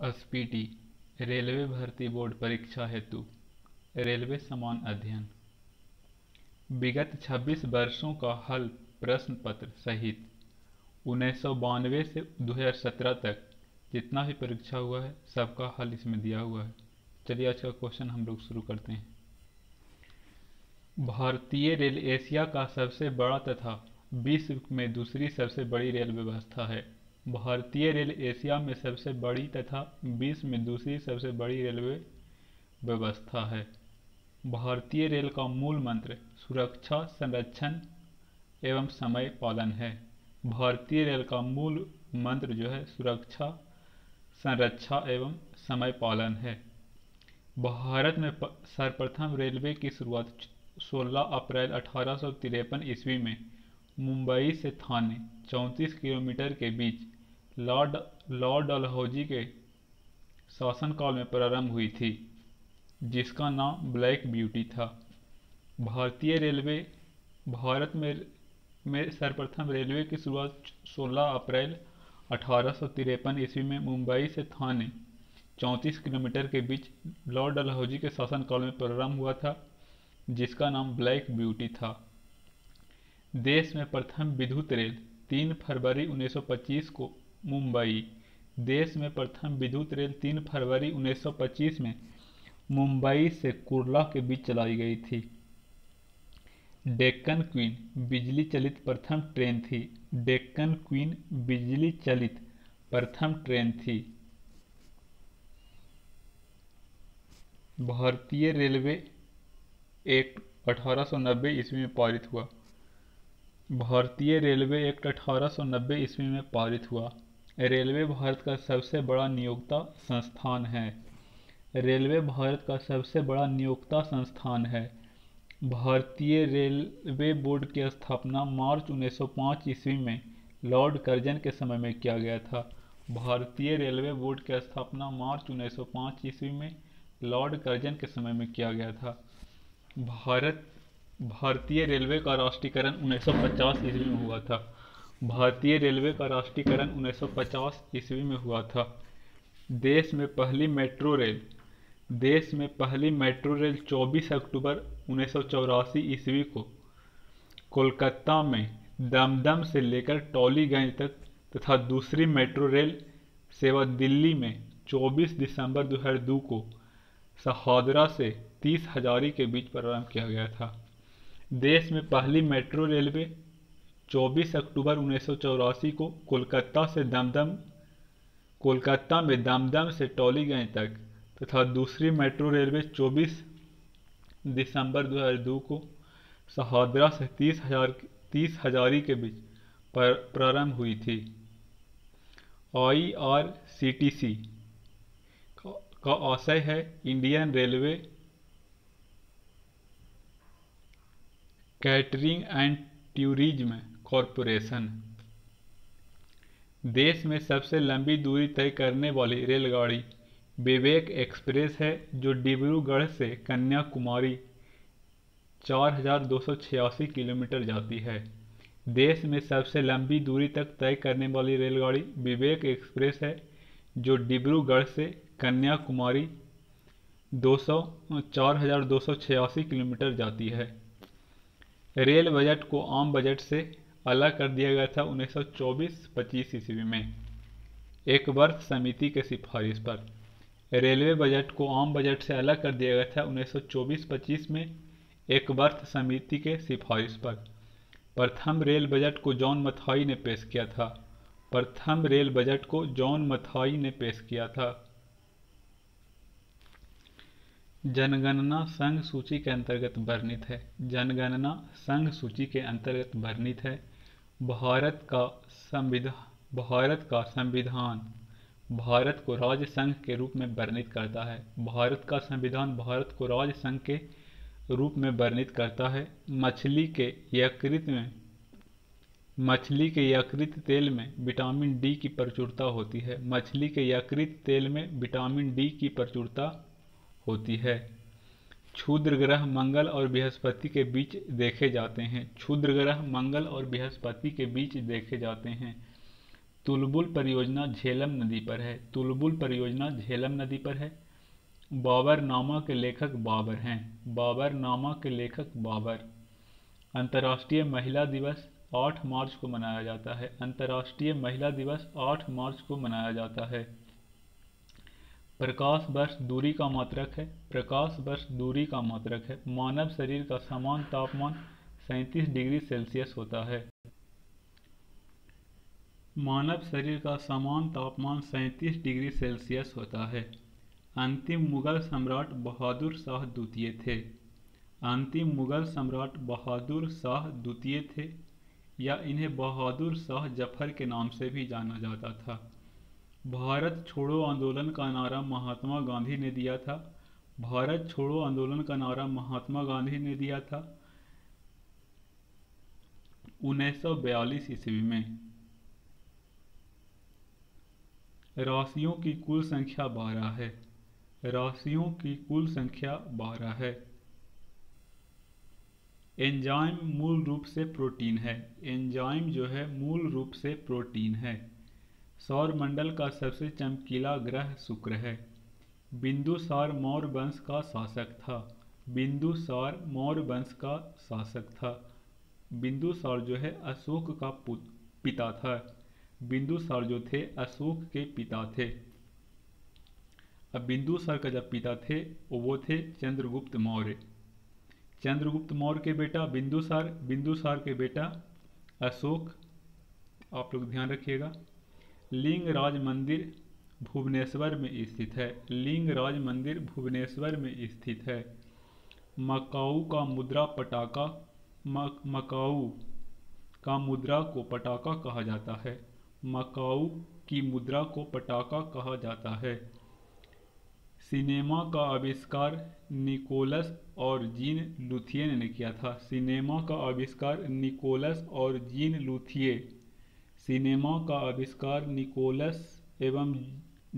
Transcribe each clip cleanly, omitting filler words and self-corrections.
SPT railway भर्ती board परीक्षा हेतु रेलवे समान अध्ययन विगत 26 वर्षों का हल प्रश्न पत्र सहित 1992 से 2017 तक जितना भी परीक्षा हुआ है सबका हल इसमें दिया हुआ है। चलिए आज का क्वेश्चन हम लोग शुरू करते हैं। भारतीय रेल एशिया का सबसे बड़ा तथा विश्व में दूसरी सबसे बड़ी रेल व्यवस्था है। भारतीय रेल एशिया में सबसे बड़ी तथा विश्व में दूसरी सबसे बड़ी रेलवे व्यवस्था है। भारतीय रेल का मूल मंत्र सुरक्षा, संरक्षण एवं समय पालन है। भारतीय रेल का मूल मंत्र जो है सुरक्षा, संरक्षा एवं समय पालन है। भारत में सर्वप्रथम रेलवे की शुरुआत 16 अप्रैल 1853 ईस्वी में मुंबई से थाने 34 किलोमीटर के बीच लॉर्ड डलहौजी के शासनकाल में प्रारंभ हुई थी, जिसका नाम ब्लैक ब्यूटी था। भारतीय रेलवे भारत में सर्वप्रथम रेलवे की शुरुआत 16 अप्रैल 1853 ईस्वी में मुंबई से थाने 34 किलोमीटर के बीच लॉर्ड डलहौजी के शासनकाल में प्रारंभ हुआ था, जिसका नाम ब्लैक ब्यूटी था। देश में प्रथम विद्युत रेल 3 फरवरी 1925 को मुंबई देश में प्रथम विद्युत रेल 3 फरवरी 1925 में मुंबई से कुर्ला के बीच चलाई गई थी। डेक्कन क्वीन बिजली चलित प्रथम ट्रेन थी। डेक्कन क्वीन बिजली चलित प्रथम ट्रेन थी। भारतीय रेलवे एक्ट 1890 ईस्वी में पारित हुआ। भारतीय रेलवे एक्ट 1890 ईस्वी में पारित हुआ। रेलवे भारत का सबसे बड़ा नियोक्ता संस्थान है। रेलवे भारत का सबसे बड़ा नियोक्ता संस्थान है। भारतीय रेलवे बोर्ड की स्थापना मार्च 1905 ईस्वी में लॉर्ड कर्जन के समय में किया गया था। भारतीय रेलवे बोर्ड की स्थापना मार्च 1905 ईस्वी में लॉर्ड कर्जन के समय में किया गया था। भारतीय रेलवे का राष्ट्रीयकरण 1950 ईस्वी में हुआ था। भारतीय रेलवे का राष्ट्रीयकरण 1950 ईस्वी में हुआ था। देश में पहली मेट्रो रेल 24 अक्टूबर 1984 ईस्वी को कोलकाता में दमदम से लेकर टॉलीगंज तक तथा दूसरी मेट्रो रेल सेवा दिल्ली में 24 दिसंबर 2002 को शहादरा से 30 हजारी के बीच प्रारंभ किया गया था। देश में पहली मेट्रो रेलवे 24 अक्टूबर 1984 को कोलकाता में दमदम से टॉलीगंज तक तथा दूसरी मेट्रो रेलवे 24 दिसंबर 2002 को शहादरा से 30 हजारी के बीच प्रारंभ हुई थी। IRCTC का आशय है Indian railway catering and tourism corporation. देश में सबसे लंबी दूरी तय करने वाली रेलगाड़ी विवेक एक्सप्रेस है, जो डिब्रूगढ़ से कन्याकुमारी 4286 किलोमीटर जाती है। देश में सबसे लंबी दूरी तक तय करने वाली रेलगाड़ी विवेक एक्सप्रेस है, जो डिब्रूगढ़ से कन्याकुमारी 4286 किलोमीटर जाती है। रेल बजट को आम बजट से अलग कर दिया गया था 1924-25 ईस्वी में एक वर्ष समिति के सिफारिश पर। रेलवे बजट को आम बजट से अलग कर दिया गया था 1924-25 में एक वर्ष समिति के सिफारिश पर। प्रथम रेल बजट को जॉन मथाई ने पेश किया था। प्रथम रेल बजट को जॉन मथाई ने पेश किया था। जनगणना संघ सूची के अंतर्गत वर्णित है। जनगणना संघ सूची के अंतर्गत वर्णित है। भारत का संविधान भारत को राज्य संघ के रूप में वर्णित करता है। भारत का संविधान भारत को राज्य संघ के रूप में वर्णित करता है। मछली के यकृत तेल में विटामिन डी की प्रचुरता होती है। मछली के यकृत तेल में विटामिन डी की प्रचुरता होती है। क्षुद्र ग्रह मंगल और बृहस्पति के बीच देखे जाते हैं। क्षुद्र ग्रह मंगल और बृहस्पति के बीच देखे जाते हैं। तुलबुल परियोजना झेलम नदी पर है। तुलबुल परियोजना झेलम नदी पर है। बाबरनामा के लेखक बाबर हैं। बाबरनामा के लेखक बाबर। अंतर्राष्ट्रीय महिला दिवस 8 मार्च को मनाया जाता है। अंतर्राष्ट्रीय महिला दिवस 8 मार्च को मनाया जाता है। प्रकाश वर्ष दूरी का मात्रक है। प्रकाश वर्ष दूरी का मात्रक है। मानव शरीर का समान तापमान 37 डिग्री सेल्सियस होता है। मानव शरीर का समान तापमान 37 डिग्री सेल्सियस होता है। अंतिम मुगल सम्राट बहादुर शाह द्वितीय थे। अंतिम मुगल सम्राट बहादुर शाह द्वितीय थे, या इन्हें बहादुर शाह जफर के नाम से भी जाना जाता था। भारत छोड़ो आंदोलन का नारा महात्मा गांधी ने दिया था। भारत छोड़ो आंदोलन का नारा महात्मा गांधी ने दिया था 1942 ईस्वी में। राशियों की कुल संख्या 12 है। राशियों की कुल संख्या 12 है। एंजाइम मूल रूप से प्रोटीन है। एंजाइम जो है मूल रूप से प्रोटीन है। सौर मंडल का सबसे चमकीला ग्रह शुक्र है। बिंदुसार मौर्य वंश का शासक था। बिंदुसार मौर्य वंश का शासक था। बिंदुसार जो है अशोक का पिता था। बिंदुसार जो थे अशोक के पिता थे। अब बिंदुसार का जब पिता थे वो थे चंद्रगुप्त मौर्य। चंद्रगुप्त मौर्य के बेटा बिंदुसार, बिंदुसार के बेटा अशोक। आप लोग ध्यान रखिएगा। लिंगराज मंदिर भुवनेश्वर में स्थित है। लिंगराज मंदिर भुवनेश्वर में स्थित है। मकाऊ का मुद्रा पटाखा, मकाऊ का मुद्रा को पटाखा कहा जाता है। मकाऊ की मुद्रा को पटाखा कहा जाता है। सिनेमा का आविष्कार निकोलस और जीन लुथिये ने किया था। सिनेमा का आविष्कार निकोलस और जीन लुथिये। सिनेमा का आविष्कार निकोलस एवं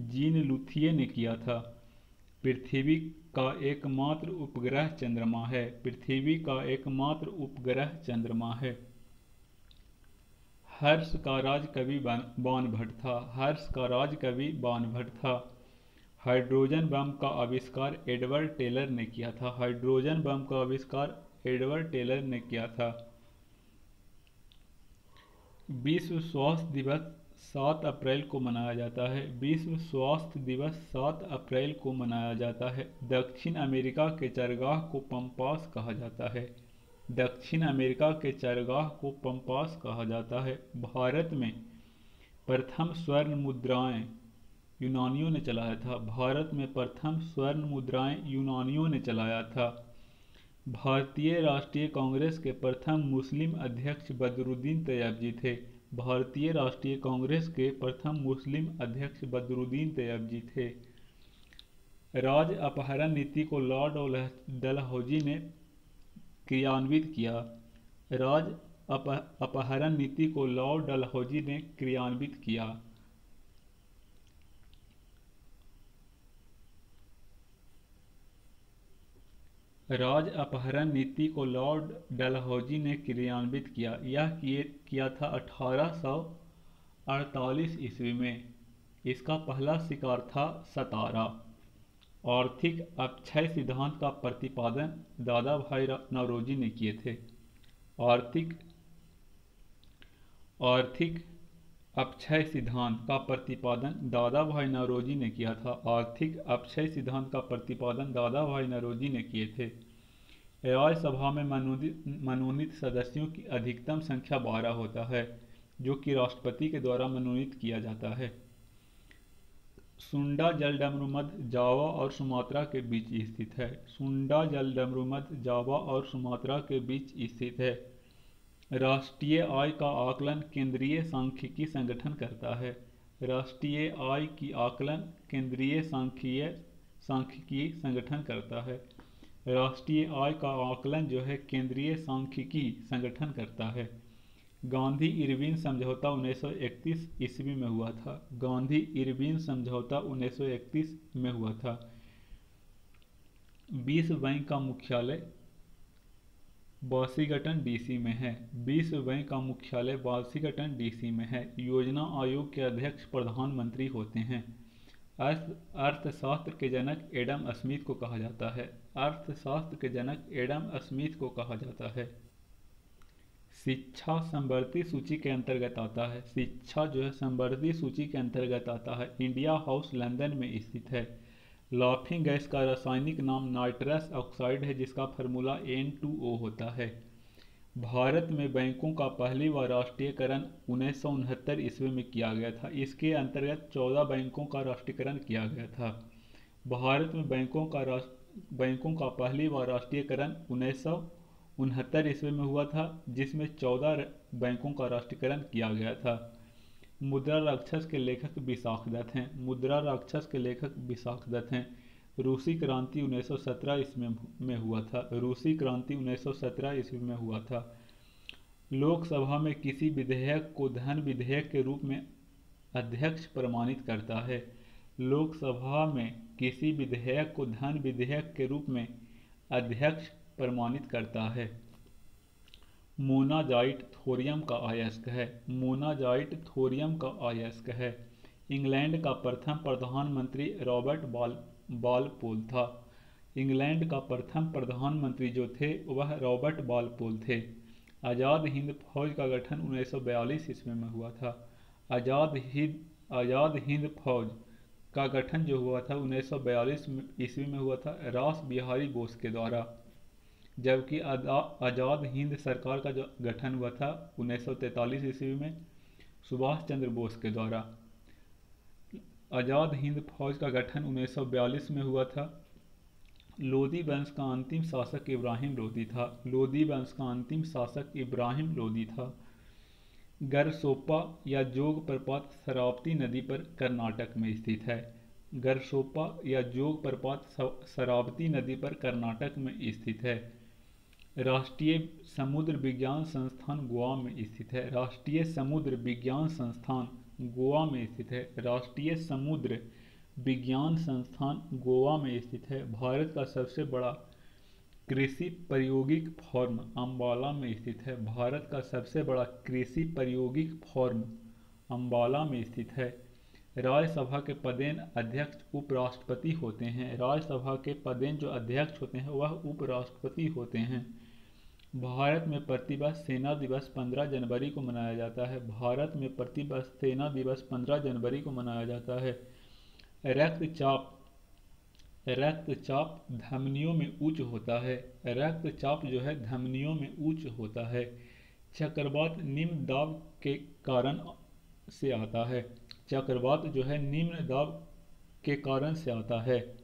जीन लुथिये ने किया था। पृथ्वी का एकमात्र उपग्रह चंद्रमा है। पृथ्वी का एकमात्र उपग्रह चंद्रमा है। हर्ष का राज कवि बाणभट्ट था। हर्ष का राज कवि बाणभट्ट था। हाइड्रोजन बम का आविष्कार एडवर्ड टेलर ने किया था। हाइड्रोजन बम का आविष्कार एडवर्ड टेलर ने किया था। विश्व स्वास्थ्य दिवस 7 अप्रैल को मनाया जाता है। विश्व स्वास्थ्य दिवस 7 अप्रैल को मनाया जाता है। दक्षिण अमेरिका के चरगाह को पंपास कहा जाता है। दक्षिण अमेरिका के चरगाह को पंपास कहा जाता है। भारत में प्रथम स्वर्ण मुद्राएं यूनानियों ने चलाया था। भारत में प्रथम स्वर्ण मुद्राएं यूनानियों ने चलाया था। भारतीय राष्ट्रीय कांग्रेस के प्रथम मुस्लिम अध्यक्ष बदरुद्दीन तैयबजी थे। भारतीय राष्ट्रीय कांग्रेस के प्रथम मुस्लिम अध्यक्ष बदरुद्दीन तैयबजी थे। राज अपहरण नीति को लॉर्ड डलहौजी ने क्रियान्वित किया। राज अपहरण नीति को लॉर्ड डलहौजी ने क्रियान्वित किया। राज अपहरण नीति को लॉर्ड डलहौजी ने क्रियान्वित किया। यह किया था 1848 ईस्वी में। इसका पहला शिकार था सतारा। आर्थिक अपक्षय सिद्धांत का प्रतिपादन दादा भाई नौरोजी ने किए थे। आर्थिक अपक्षय सिद्धांत का प्रतिपादन दादा भाई नौरोजी ने किया था। आर्थिक अपक्षय सिद्धांत का प्रतिपादन दादा भाई नौरोजी ने किए थे। राज्यसभा में मनोनीत सदस्यों की अधिकतम संख्या 12 होता है, जो कि राष्ट्रपति के द्वारा मनोनीत किया जाता है। सुंडा जलडमरू मध्य जावा और सुमात्रा के बीच स्थित है। सुंडा जलडमरू मध्य जावा और सुमात्रा के बीच स्थित है। राष्ट्रीय आय का आकलन केंद्रीय सांख्यिकी संगठन करता है। राष्ट्रीय आय की आकलन केंद्रीय सांख्यिकी संगठन करता है। राष्ट्रीय आय का आकलन जो है केंद्रीय सांख्यिकी संगठन करता है। गांधी इरविन समझौता 1931 ईस्वी में हुआ था। गांधी इरविन समझौता 1931 में हुआ था। विश्व बैंक का मुख्यालय वाशिंगटन डीसी में है। विश्व बैंक का मुख्यालय वाशिंगटन डीसी में है। योजना आयोग के अध्यक्ष प्रधानमंत्री होते हैं। अर्थशास्त्र के जनक एडम स्मिथ को कहा जाता है। अर्थशास्त्र के जनक एडम स्मिथ को कहा जाता है। शिक्षा समवर्ती सूची के अंतर्गत आता है। शिक्षा जो है समवर्ती सूची के अंतर्गत आता है। इंडिया हाउस लंदन में स्थित है। लाफिंग गैस का रासायनिक नाम नाइट्रस ऑक्साइड है, जिसका फार्मूला N2O होता है। भारत में बैंकों का पहली बार राष्ट्रीयकरण 1969 ईस्वी में किया गया था। इसके अंतर्गत 14 बैंकों का राष्ट्रीयकरण किया गया था। भारत में बैंकों का पहली बार राष्ट्रीयकरण 1969 ईस्वी में हुआ था, जिसमें 14 बैंकों का राष्ट्रीयकरण किया गया था। मुद्रा राक्षस के लेखक विशाख दत्त हैं। मुद्रा राक्षस के लेखक विशाख दत्त हैं। रूसी क्रांति 1917 ईस्वी में हुआ था। रूसी क्रांति 1917 ईस्वी में हुआ था। लोकसभा में किसी विधेयक को धन विधेयक के रूप में अध्यक्ष प्रमाणित करता है। लोकसभा में किसी विधेयक को धन विधेयक के रूप में अध्यक्ष प्रमाणित करता है। मोनाजाइट थोरियम का अयस्क है। मोनाजाइट थोरियम का अयस्क है। इंग्लैंड का प्रथम प्रधानमंत्री रॉबर्ट बालपोल था। इंग्लैंड का प्रथम प्रधानमंत्री जो थे वह रॉबर्ट बालपोल थे। आज़ाद हिंद फौज का गठन 1942 ईस्वी में हुआ था। आज़ाद हिंद फौज का गठन जो हुआ था 1942 ईस्वी में हुआ था रास बिहारी बोस के द्वारा, जबकि आज़ाद हिंद सरकार का जो गठन हुआ था 1943 ईस्वी में सुभाष चंद्र बोस के द्वारा। आज़ाद हिंद फौज का गठन 1942 में हुआ था। लोदी वंश का अंतिम शासक इब्राहिम लोदी था। लोदी वंश का अंतिम शासक इब्राहिम लोदी था। गरसोप्पा या जोग प्रपात शरावती नदी पर कर्नाटक में स्थित है। गरसोप्पा या जोग प्रपात शरावती नदी पर कर्नाटक में स्थित है। राष्ट्रीय समुद्र विज्ञान संस्थान गोवा में स्थित है। राष्ट्रीय समुद्र विज्ञान संस्थान गोवा में स्थित है। राष्ट्रीय समुद्र विज्ञान संस्थान गोवा में स्थित है। भारत का सबसे बड़ा कृषि प्रायोगिक फॉर्म अम्बाला में स्थित है। भारत का सबसे बड़ा कृषि प्रायोगिक फॉर्म अम्बाला में स्थित है। राज्यसभा के पदेन अध्यक्ष उपराष्ट्रपति होते हैं। राज्यसभा के पदेन जो अध्यक्ष होते हैं वह उपराष्ट्रपति होते हैं। भारत में प्रतिवर्ष सेना दिवस 15 जनवरी को मनाया जाता है। भारत में प्रतिवर्ष सेना दिवस 15 जनवरी को मनाया जाता है। रक्तचाप धमनियों में उच्च होता है। रक्तचाप जो है धमनियों में उच्च होता है। चक्रवात निम्न दाब के कारण से आता है। चक्रवात जो है निम्न दाब के कारण से आता है।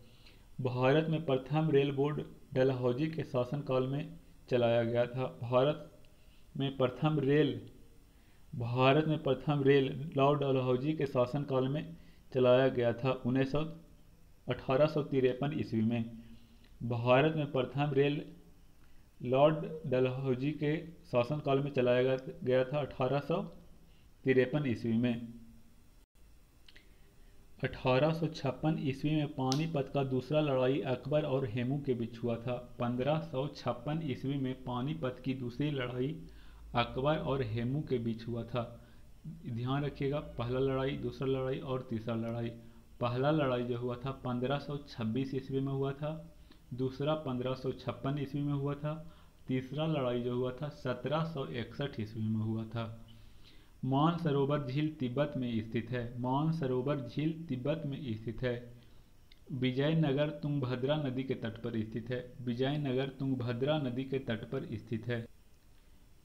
भारत में प्रथम रेल बोर्ड डलहौजी के शासनकाल में चलाया गया था। भारत में प्रथम रेल लॉर्ड डलहौजी के शासनकाल में चलाया गया था 1853 ईस्वी में। भारत में प्रथम रेल लॉर्ड डलहौजी के शासनकाल में चलाया गया था 1853 ईस्वी में। 1856 ईस्वी में पानीपत का दूसरा लड़ाई अकबर और हेमू के बीच हुआ था। 1556 ईस्वी में पानीपत की दूसरी लड़ाई अकबर और हेमू के बीच हुआ था। ध्यान रखिएगा, पहला लड़ाई, दूसरा लड़ाई और तीसरा लड़ाई। पहला लड़ाई जो हुआ था 1526 ईस्वी में हुआ था। दूसरा 1556 ईस्वी में हुआ था। तीसरा लड़ाई जो हुआ था 1761 ईस्वी में हुआ था। मानसरोवर झील तिब्बत में स्थित है। मानसरोवर झील तिब्बत में स्थित है। विजयनगर तुंगभद्रा नदी के तट पर स्थित है। विजयनगर तुंगभद्रा नदी के तट पर स्थित है।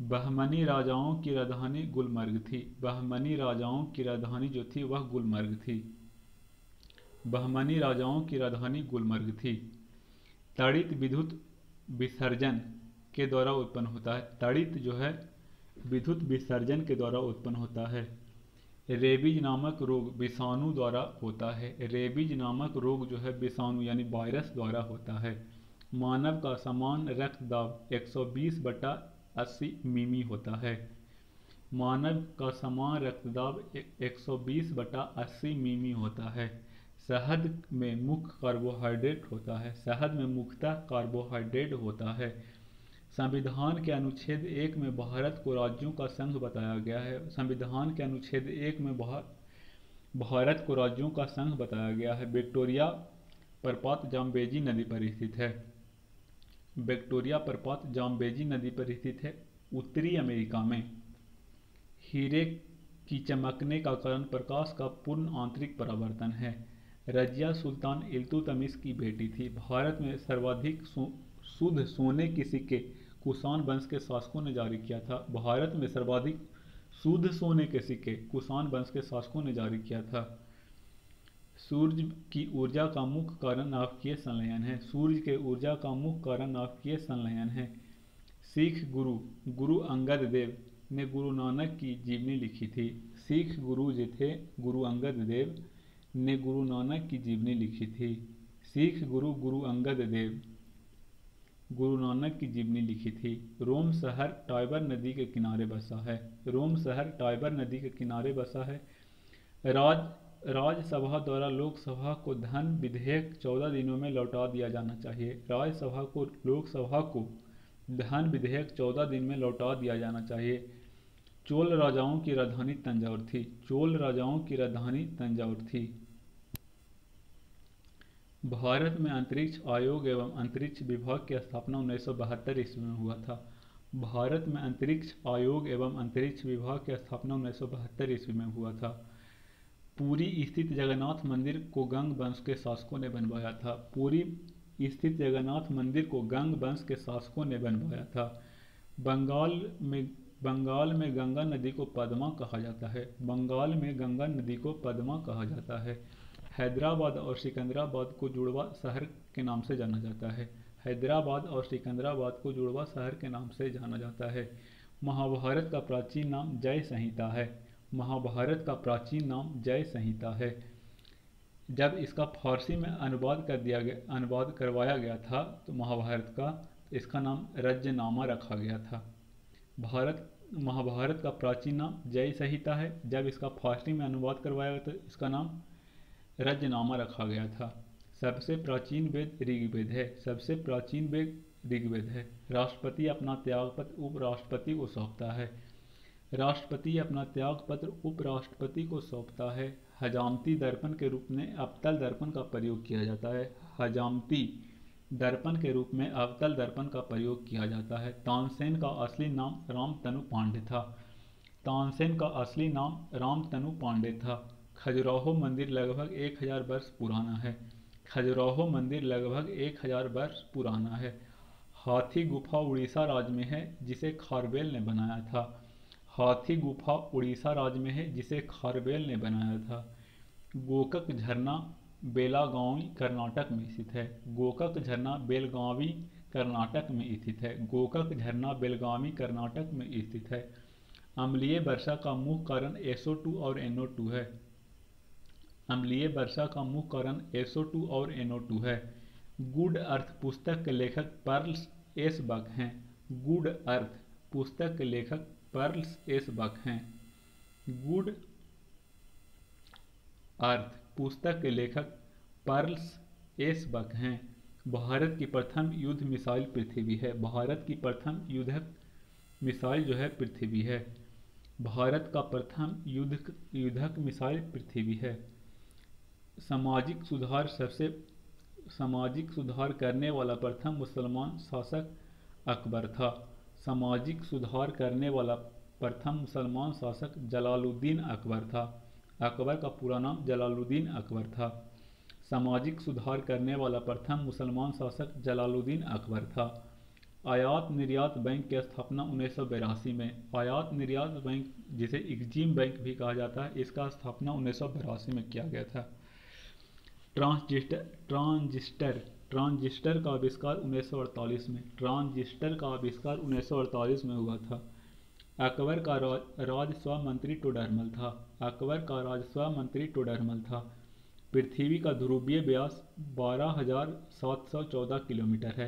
बहमनी राजाओं की राजधानी गुलमर्ग थी। बहमनी राजाओं की राजधानी जो थी वह गुलमर्ग थी। बहमनी राजाओं की राजधानी गुलमर्ग थी। तड़ित विद्युत विसर्जन के द्वारा उत्पन्न होता है। तड़ित जो है विद्युत विसर्जन के द्वारा उत्पन्न होता है। रेबीज नामक रोग विषाणु द्वारा होता है। रेबीज नामक रोग जो है विषाणु यानी वायरस द्वारा होता है। मानव का समान रक्तदाब 120/80 मिमी होता है। मानव का समान रक्तदाब 120/80 मिमी होता है। शहद में मुख्य कार्बोहाइड्रेट होता है। शहद में मुख्यतः कार्बोहाइड्रेट होता है। संविधान के अनुच्छेद 1 में भारत को राज्यों का संघ बताया गया है। संविधान के अनुच्छेद 1 में भारत को राज्यों का संघ बताया गया है। विक्टोरिया प्रपात जाम्बेजी नदी पर स्थित है। विक्टोरिया प्रपात जाम्बेजी नदी पर स्थित है। उत्तरी अमेरिका में हीरे की चमकने का कारण प्रकाश का पूर्ण आंतरिक परावर्तन है। रजिया सुल्तान इल्तुतमिश की बेटी थी। भारत में सर्वाधिक शुद्ध सोने के सिक्के कुषाण वंश के शासकों ने जारी किया था। भारत में सर्वाधिक शुद्ध सोने के सिक्के कुषाण वंश के शासकों ने जारी किया था। सूर्य की ऊर्जा का मुख्य कारण नाभिकीय संलयन है। सूर्य के ऊर्जा का मुख्य कारण नाभिकीय संलयन है। सिख गुरु अंगद देव ने गुरु नानक की जीवनी लिखी थी। सिख गुरु जो थे गुरु अंगद देव ने गुरु नानक की जीवनी लिखी थी। सिख गुरु अंगद देव गुरु नानक की जीवनी लिखी थी। रोम शहर टाइबर नदी के किनारे बसा है। रोम शहर टाइबर नदी के किनारे बसा है। राज्यसभा द्वारा लोकसभा को धन विधेयक 14 दिनों में लौटा दिया जाना चाहिए। लोकसभा को धन विधेयक 14 दिन में लौटा दिया जाना चाहिए। चोल राजाओं की राजधानी तंजौर थी। चोल राजाओं की राजधानी तंजौर थी। भारत में अंतरिक्ष आयोग एवं अंतरिक्ष विभाग की स्थापना 1972 ईस्वी में हुआ था। भारत में अंतरिक्ष आयोग एवं अंतरिक्ष विभाग की स्थापना 1972 ईस्वी में हुआ था। पुरी स्थित जगन्नाथ मंदिर को गंग वंश के शासकों ने बनवाया था। पुरी स्थित जगन्नाथ मंदिर को गंग वंश के शासकों ने बनवाया था। बंगाल में गंगा नदी को पद्मा कहा जाता है। बंगाल में गंगा नदी को पद्मा कहा जाता है। हैदराबाद और सिकंदराबाद को जुड़वा शहर के नाम से जाना जाता है। हैदराबाद और सिकंदराबाद को जुड़वा शहर के नाम से जाना जाता है। महाभारत का प्राचीन नाम जय संहिता है। महाभारत का प्राचीन नाम जय संहिता है। जब इसका फारसी में अनुवाद करवाया गया था तो महाभारत का, इसका नाम रज्यनामा रखा गया था। महाभारत का प्राचीन नाम जय संहिता है। जब इसका फारसी में अनुवाद करवाया गया तो इसका नाम रज्यनामा रखा गया था। सबसे प्राचीन वेद ऋग्वेद है। सबसे प्राचीन वेद ऋग्वेद है। राष्ट्रपति अपना त्यागपत्र उपराष्ट्रपति को सौंपता है। राष्ट्रपति अपना त्यागपत्र उपराष्ट्रपति को सौंपता है। हजामती दर्पण के रूप में अवतल दर्पण का प्रयोग किया जाता है। हजामती दर्पण के रूप में अवतल दर्पण का प्रयोग किया जाता है। तानसेन का असली नाम रामतनु पांडे था। तानसेन का असली नाम रामतनु पांडे था। खजुराहो मंदिर लगभग 1000 वर्ष पुराना है। खजुराहो मंदिर लगभग 1000 वर्ष पुराना है। हाथी गुफा उड़ीसा राज्य में है जिसे खारवेल ने बनाया था। हाथी गुफा उड़ीसा राज्य में है जिसे खारवेल ने बनाया था। गोकक झरना बेलागावी कर्नाटक में स्थित है। गोकक झरना बेलगावी कर्नाटक में स्थित है। गोकक झरना बेलगावी कर्नाटक में स्थित है। अम्लीय वर्षा का मुख्य कारण SO2 और NO2 है। अम्लीय वर्षा का मुख्य कारण SO2 और NO2 है। गुड अर्थ पुस्तक के लेखक पर्ल्स एस बक हैं। गुड अर्थ पुस्तक के लेखक पर्ल्स एस बक हैं। गुड अर्थ पुस्तक के लेखक पर्ल्स एस बक हैं। भारत की प्रथम युद्ध मिसाइल पृथ्वी है। भारत की प्रथम युद्धक मिसाइल जो है पृथ्वी है। भारत का प्रथम युद्धक मिसाइल पृथ्वी है। सामाजिक सुधार करने वाला प्रथम मुसलमान शासक अकबर था। सामाजिक सुधार करने वाला प्रथम मुसलमान शासक जलालुद्दीन अकबर था। अकबर का पूरा नाम जलालुद्दीन अकबर था। सामाजिक सुधार करने वाला प्रथम मुसलमान शासक जलालुद्दीन अकबर था। आयात निर्यात बैंक की स्थापना 1982 में। आयात निर्यात बैंक जिसे एग्जिम बैंक भी कहा जाता है, इसका स्थापना 1982 में किया गया था। ट्रांजिस्टर का आविष्कार 1948 में। ट्रांजिस्टर का आविष्कार 1948 में हुआ था। अकबर का राजस्व मंत्री टोडरमल था। अकबर का राजस्व मंत्री टोडरमल था। पृथ्वी का ध्रुवीय व्यास 12,714 किलोमीटर है।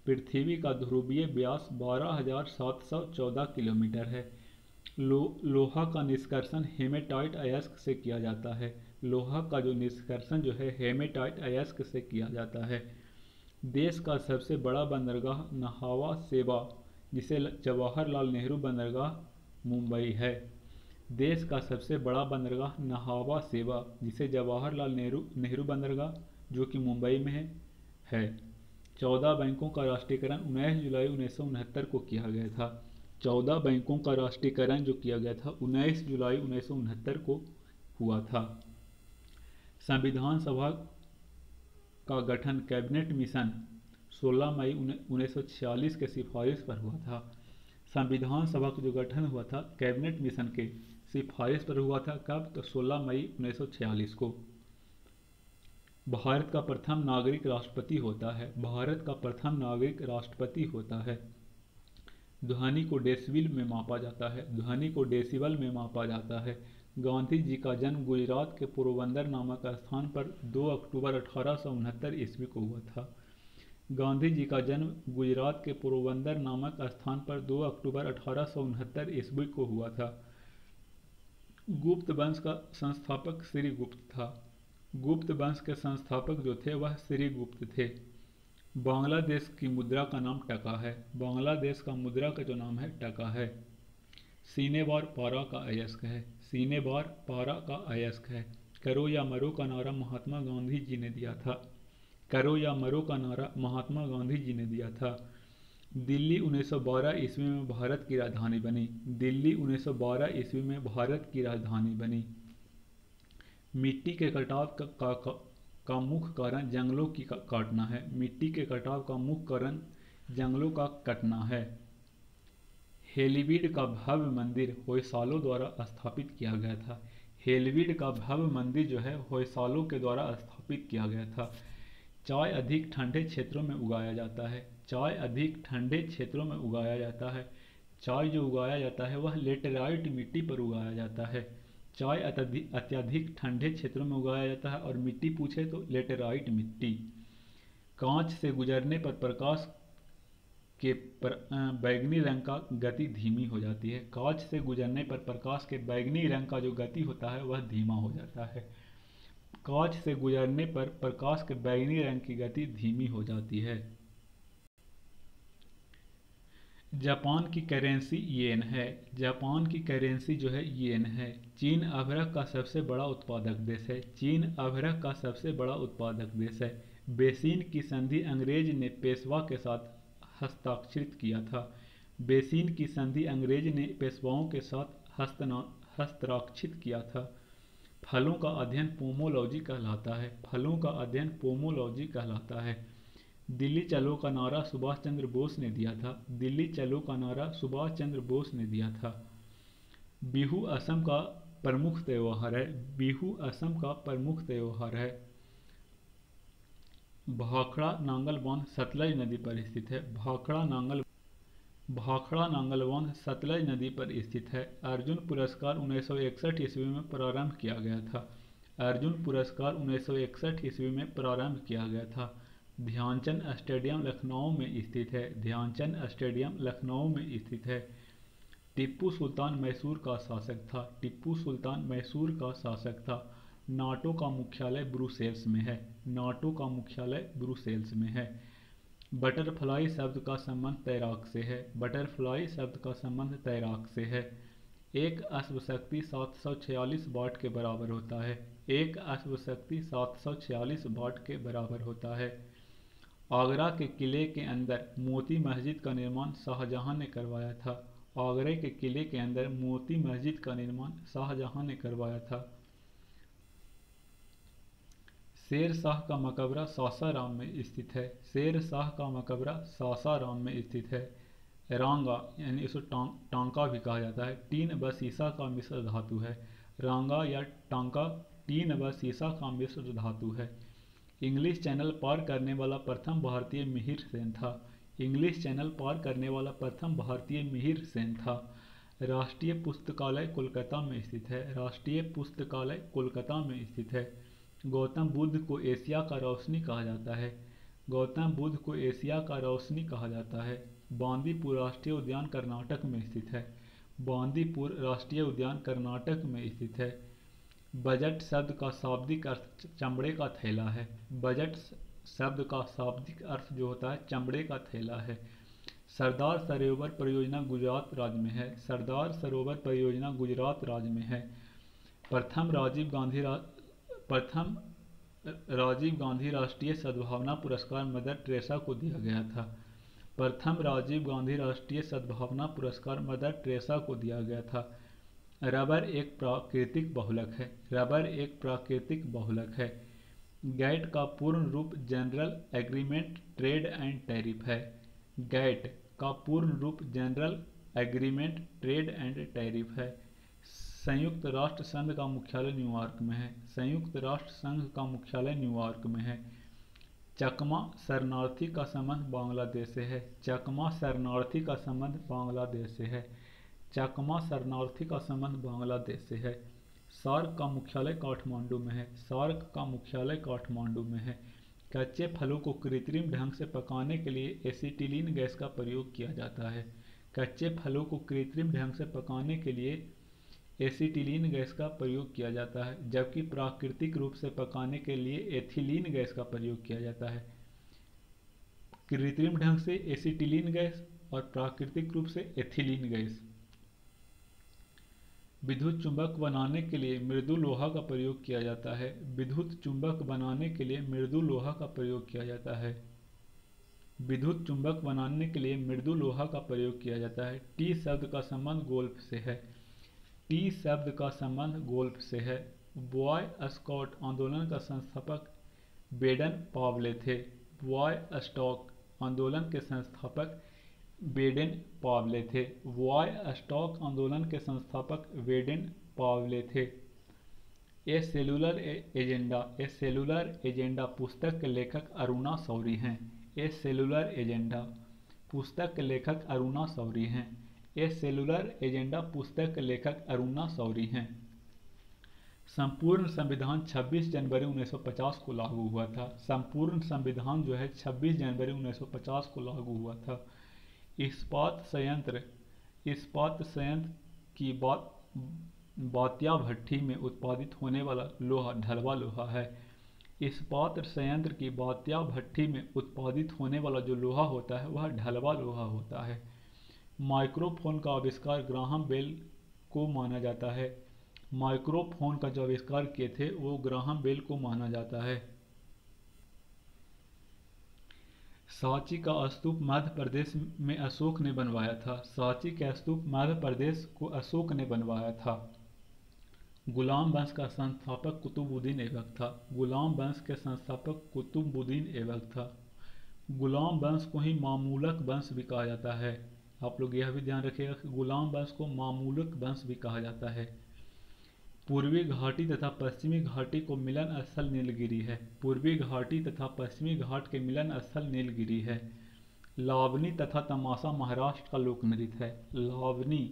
पृथ्वी का ध्रुवीय व्यास 12,714 किलोमीटर है। लोहा का निष्कर्षण हेमेटाइट अयस्क से किया जाता है। लोहा का जो निष्कर्षण जो है हेमेटाइट अयस्क से किया जाता है। देश का सबसे बड़ा बंदरगाह नहावा सेवा जिसे जवाहरलाल नेहरू बंदरगाह मुंबई है। देश का सबसे बड़ा बंदरगाह नाहवा सेवा, जिसे जवाहरलाल नेहरू बंदरगाह जो कि मुंबई में है। 14 बैंकों का राष्ट्रीयकरण 19 जुलाई 1969 को किया गया था। 14 बैंकों का राष्ट्रीयकरण जो किया गया था 19 जुलाई 1969 को हुआ था। संविधान सभा का गठन कैबिनेट मिशन 16 मई 1946 के सिफारिश पर हुआ था। संविधान सभा का जो गठन हुआ था कैबिनेट मिशन के सिफारिश पर हुआ था। कब? तो 16 मई 1946 को। भारत का प्रथम नागरिक राष्ट्रपति होता है। भारत का प्रथम नागरिक राष्ट्रपति होता है। ध्वनि को डेसिबल में मापा जाता है। ध्वनि को डेसिबल में मापा जाता है। गांधी जी का जन्म गुजरात के पोरबंदर नामक स्थान पर 2 अक्टूबर 1869 ईस्वी को हुआ था। गांधी जी का जन्म गुजरात के पोरबंदर नामक स्थान पर 2 अक्टूबर 1869 ईस्वी को हुआ था। गुप्त वंश का संस्थापक श्रीगुप्त था। गुप्त वंश के संस्थापक जो थे वह श्रीगुप्त थे। बांग्लादेश की मुद्रा का नाम टका है। बांग्लादेश का मुद्रा का जो नाम है टका है। सीने बार पारा का अयस्क है। सीने बार पारा का अयस्क है। करो या मरो का नारा महात्मा गांधी जी ने दिया था। करो या मरो का नारा महात्मा गांधी जी ने दिया था। दिल्ली 1912 ईस्वी में भारत की राजधानी बनी। दिल्ली 1912 ईस्वी में भारत की राजधानी बनी। मिट्टी के कटाव का मुख्य कारण जंगलों की काटना है। मिट्टी के कटाव का मुख्य कारण जंगलों का कटना है। हेलीवीड का भव्य मंदिर होयसालों द्वारा स्थापित किया गया था। हेलीवीड का भव्य मंदिर जो है होयसालों के द्वारा स्थापित किया गया था। चाय अधिक ठंडे क्षेत्रों में उगाया जाता है। चाय अधिक ठंडे क्षेत्रों में उगाया जाता है। चाय जो उगाया जाता है वह लेटेराइट मिट्टी पर उगाया जाता है। चाय अत्यधिक ठंडे क्षेत्रों में उगाया जाता है और मिट्टी पूछे तो लेटेराइट मिट्टी। कांच से गुजरने पर प्रकाश के बैगनी रंग का गति धीमी हो जाती है। कांच से गुजरने पर प्रकाश के बैगनी रंग का जो गति होता है वह धीमा हो जाता है। कांच से गुजरने पर प्रकाश के बैगनी रंग की गति धीमी हो जाती है। जापान की करेंसी येन है। जापान की करेंसी जो है येन है। चीन अभ्रक का सबसे बड़ा उत्पादक देश है। चीन अभ्रक का सबसे बड़ा उत्पादक देश है। बेसिन की संधि अंग्रेज ने पेशवा के साथ हस्ताक्षरित किया था। बेसिन की संधि अंग्रेज ने पेशवाओं के साथ हस्ताक्षरित किया था। फलों का अध्ययन पोमोलॉजी कहलाता है। फलों का अध्ययन पोमोलॉजी कहलाता है। दिल्ली चलो का नारा सुभाष चंद्र बोस ने दिया था। दिल्ली चलो का नारा सुभाष चंद्र बोस ने दिया था। बिहू असम का प्रमुख त्योहार है। बिहू असम का प्रमुख त्योहार है। भाखड़ा नांगल बांध सतलज नदी पर स्थित है। भाखड़ा नांगल बांध सतलज नदी पर स्थित है। अर्जुन पुरस्कार 1961 ईस्वी में प्रारंभ किया गया था। अर्जुन पुरस्कार 1961 ईस्वी में प्रारंभ किया गया था। ध्यानचंद स्टेडियम लखनऊ में स्थित है। ध्यानचंद स्टेडियम लखनऊ में स्थित है। टीपू सुल्तान मैसूर का शासक था। टीपू सुल्तान मैसूर का शासक था। नाटो का मुख्यालय ब्रुसेल्स में है। नाटो का मुख्यालय ब्रुसेल्स में है। बटरफ्लाई शब्द का संबंध तैराक से है। बटरफ्लाई शब्द का संबंध तैराक से है। एक अश्वशक्ति 746 वाट के बराबर होता है। एक अश्वशक्ति 746 वाट के बराबर होता है। आगरा के किले के अंदर मोती मस्जिद का निर्माण शाहजहां ने करवाया था। आगरा के किले के अंदर मोती मस्जिद का निर्माण शाहजहां ने करवाया था। शेर शाह का मकबरा सासाराम में स्थित है। शेर शाह का मकबरा सासाराम में स्थित है। रांगा यानी इसको टांका भी कहा जाता है। टीन व सीसा का मिश्र धातु है। रांगा या टांका टीन व सीसा का मिश्र धातु है। इंग्लिश चैनल पार करने वाला प्रथम भारतीय मिहिर सेन था। इंग्लिश चैनल पार करने वाला प्रथम भारतीय मिहिर सेन था। राष्ट्रीय पुस्तकालय कोलकाता में स्थित है। राष्ट्रीय पुस्तकालय कोलकाता में स्थित है। गौतम बुद्ध को एशिया का रोशनी कहा जाता है। गौतम बुद्ध को एशिया का रोशनी कहा जाता है। बांदीपुर राष्ट्रीय उद्यान कर्नाटक में स्थित है। बांदीपुर राष्ट्रीय उद्यान कर्नाटक में स्थित है। बजट शब्द का शाब्दिक अर्थ चमड़े का थैला है। बजट शब्द का शाब्दिक अर्थ जो होता है चमड़े का थैला है। सरदार सरोवर परियोजना गुजरात राज्य में है। सरदार सरोवर परियोजना गुजरात राज्य में है। प्रथम राजीव गांधी राष्ट्रीय सद्भावना पुरस्कार मदर टेरेसा को दिया गया था। प्रथम राजीव गांधी राष्ट्रीय सद्भावना पुरस्कार मदर टेरेसा को दिया गया था। रबर एक प्राकृतिक बहुलक है। रबर एक प्राकृतिक बहुलक है। गैट का पूर्ण रूप general agreement trade and tariff है। गैट का पूर्ण रूप general agreement trade and tariff है। संयुक्त राष्ट्र संघ का मुख्यालय न्यूयॉर्क में है। संयुक्त राष्ट्र संघ का मुख्यालय न्यूयॉर्क में है। चकमा शरणार्थी का संबंध बांग्लादेश से है। चकमा शरणार्थी का संबंध बांग्लादेश से है। चकमा शरणार्थी का संबंध बांग्लादेश से है। सार्क का मुख्यालय काठमांडू में है। सार्क का मुख्यालय काठमांडू में है। कच्चे फलों को कृत्रिम ढंग से पकाने के लिए एसिटिलीन गैस का प्रयोग किया जाता है। कच्चे फलों को कृत्रिम ढंग से पकाने के लिए एसिटिलीन गैस का प्रयोग किया जाता है, जबकि प्राकृतिक रूप से पकाने के लिए एथिलीन गैस का प्रयोग किया जाता है। कृत्रिम ढंग से एसिटिलीन गैस और प्राकृतिक रूप से एथिलीन गैस। विद्युत चुंबक बनाने के लिए मृदु लोहा का प्रयोग किया जाता है। विद्युत चुंबक बनाने के लिए मृदु लोहा का प्रयोग किया जाता है। विद्युत चुंबक बनाने के लिए मृदु लोहा का प्रयोग किया जाता है। टी शब्द का संबंध गोल्फ से है। टी शब्द का संबंध गोल्फ से है। बॉय स्काउट आंदोलन का संस्थापक बेडन पावले थे। बॉय स्काउट आंदोलन के संस्थापक बेडेन पावले थे। बॉय स्काउट आंदोलन के संस्थापक बेडेन पावले थे। ए सेलुलर एजेंडा पुस्तक के लेखक अरुणा शौरी हैं। ए सेलुलर एजेंडा पुस्तक के लेखक अरुणा शौरी हैं। ए सेलुलर एजेंडा पुस्तक के लेखक अरुणा शौरी हैं। संपूर्ण संविधान 26 जनवरी 1950 को लागू हुआ था। संपूर्ण संविधान जो है 26 जनवरी 1950 को लागू हुआ था। इस्पात संयंत्र की बातिया भट्ठी में उत्पादित होने वाला लोहा ढलवा लोहा है। इस्पात संयंत्र की बातिया भट्ठी में उत्पादित होने वाला जो लोहा होता है वह ढलवा लोहा होता है। माइक्रोफोन का आविष्कार ग्राहम बेल को माना जाता है। माइक्रोफोन का जो आविष्कार किए थे वो ग्राहम बेल को माना जाता है। सांची का स्तूप मध्य प्रदेश में अशोक ने बनवाया था। सांची का स्तूप मध्य प्रदेश को अशोक ने बनवाया था। गुलाम वंश का संस्थापक कुतुबुद्दीन ऐबक था। गुलाम वंश के संस्थापक कुतुबुद्दीन ऐबक था। गुलाम वंश को ही मामूलक वंश भी कहा जाता है। आप लोग यह भी ध्यान रखिएगा कि गुलाम वंश को मामूलक वंश भी कहा जाता है। पूर्वी घाटी तथा पश्चिमी घाटी को मिलन स्थल नीलगिरी है। पूर्वी घाटी तथा पश्चिमी घाट के मिलन स्थल नीलगिरी है। लावनी तथा तमाशा महाराष्ट्र का लोक नृत्य है। लावनी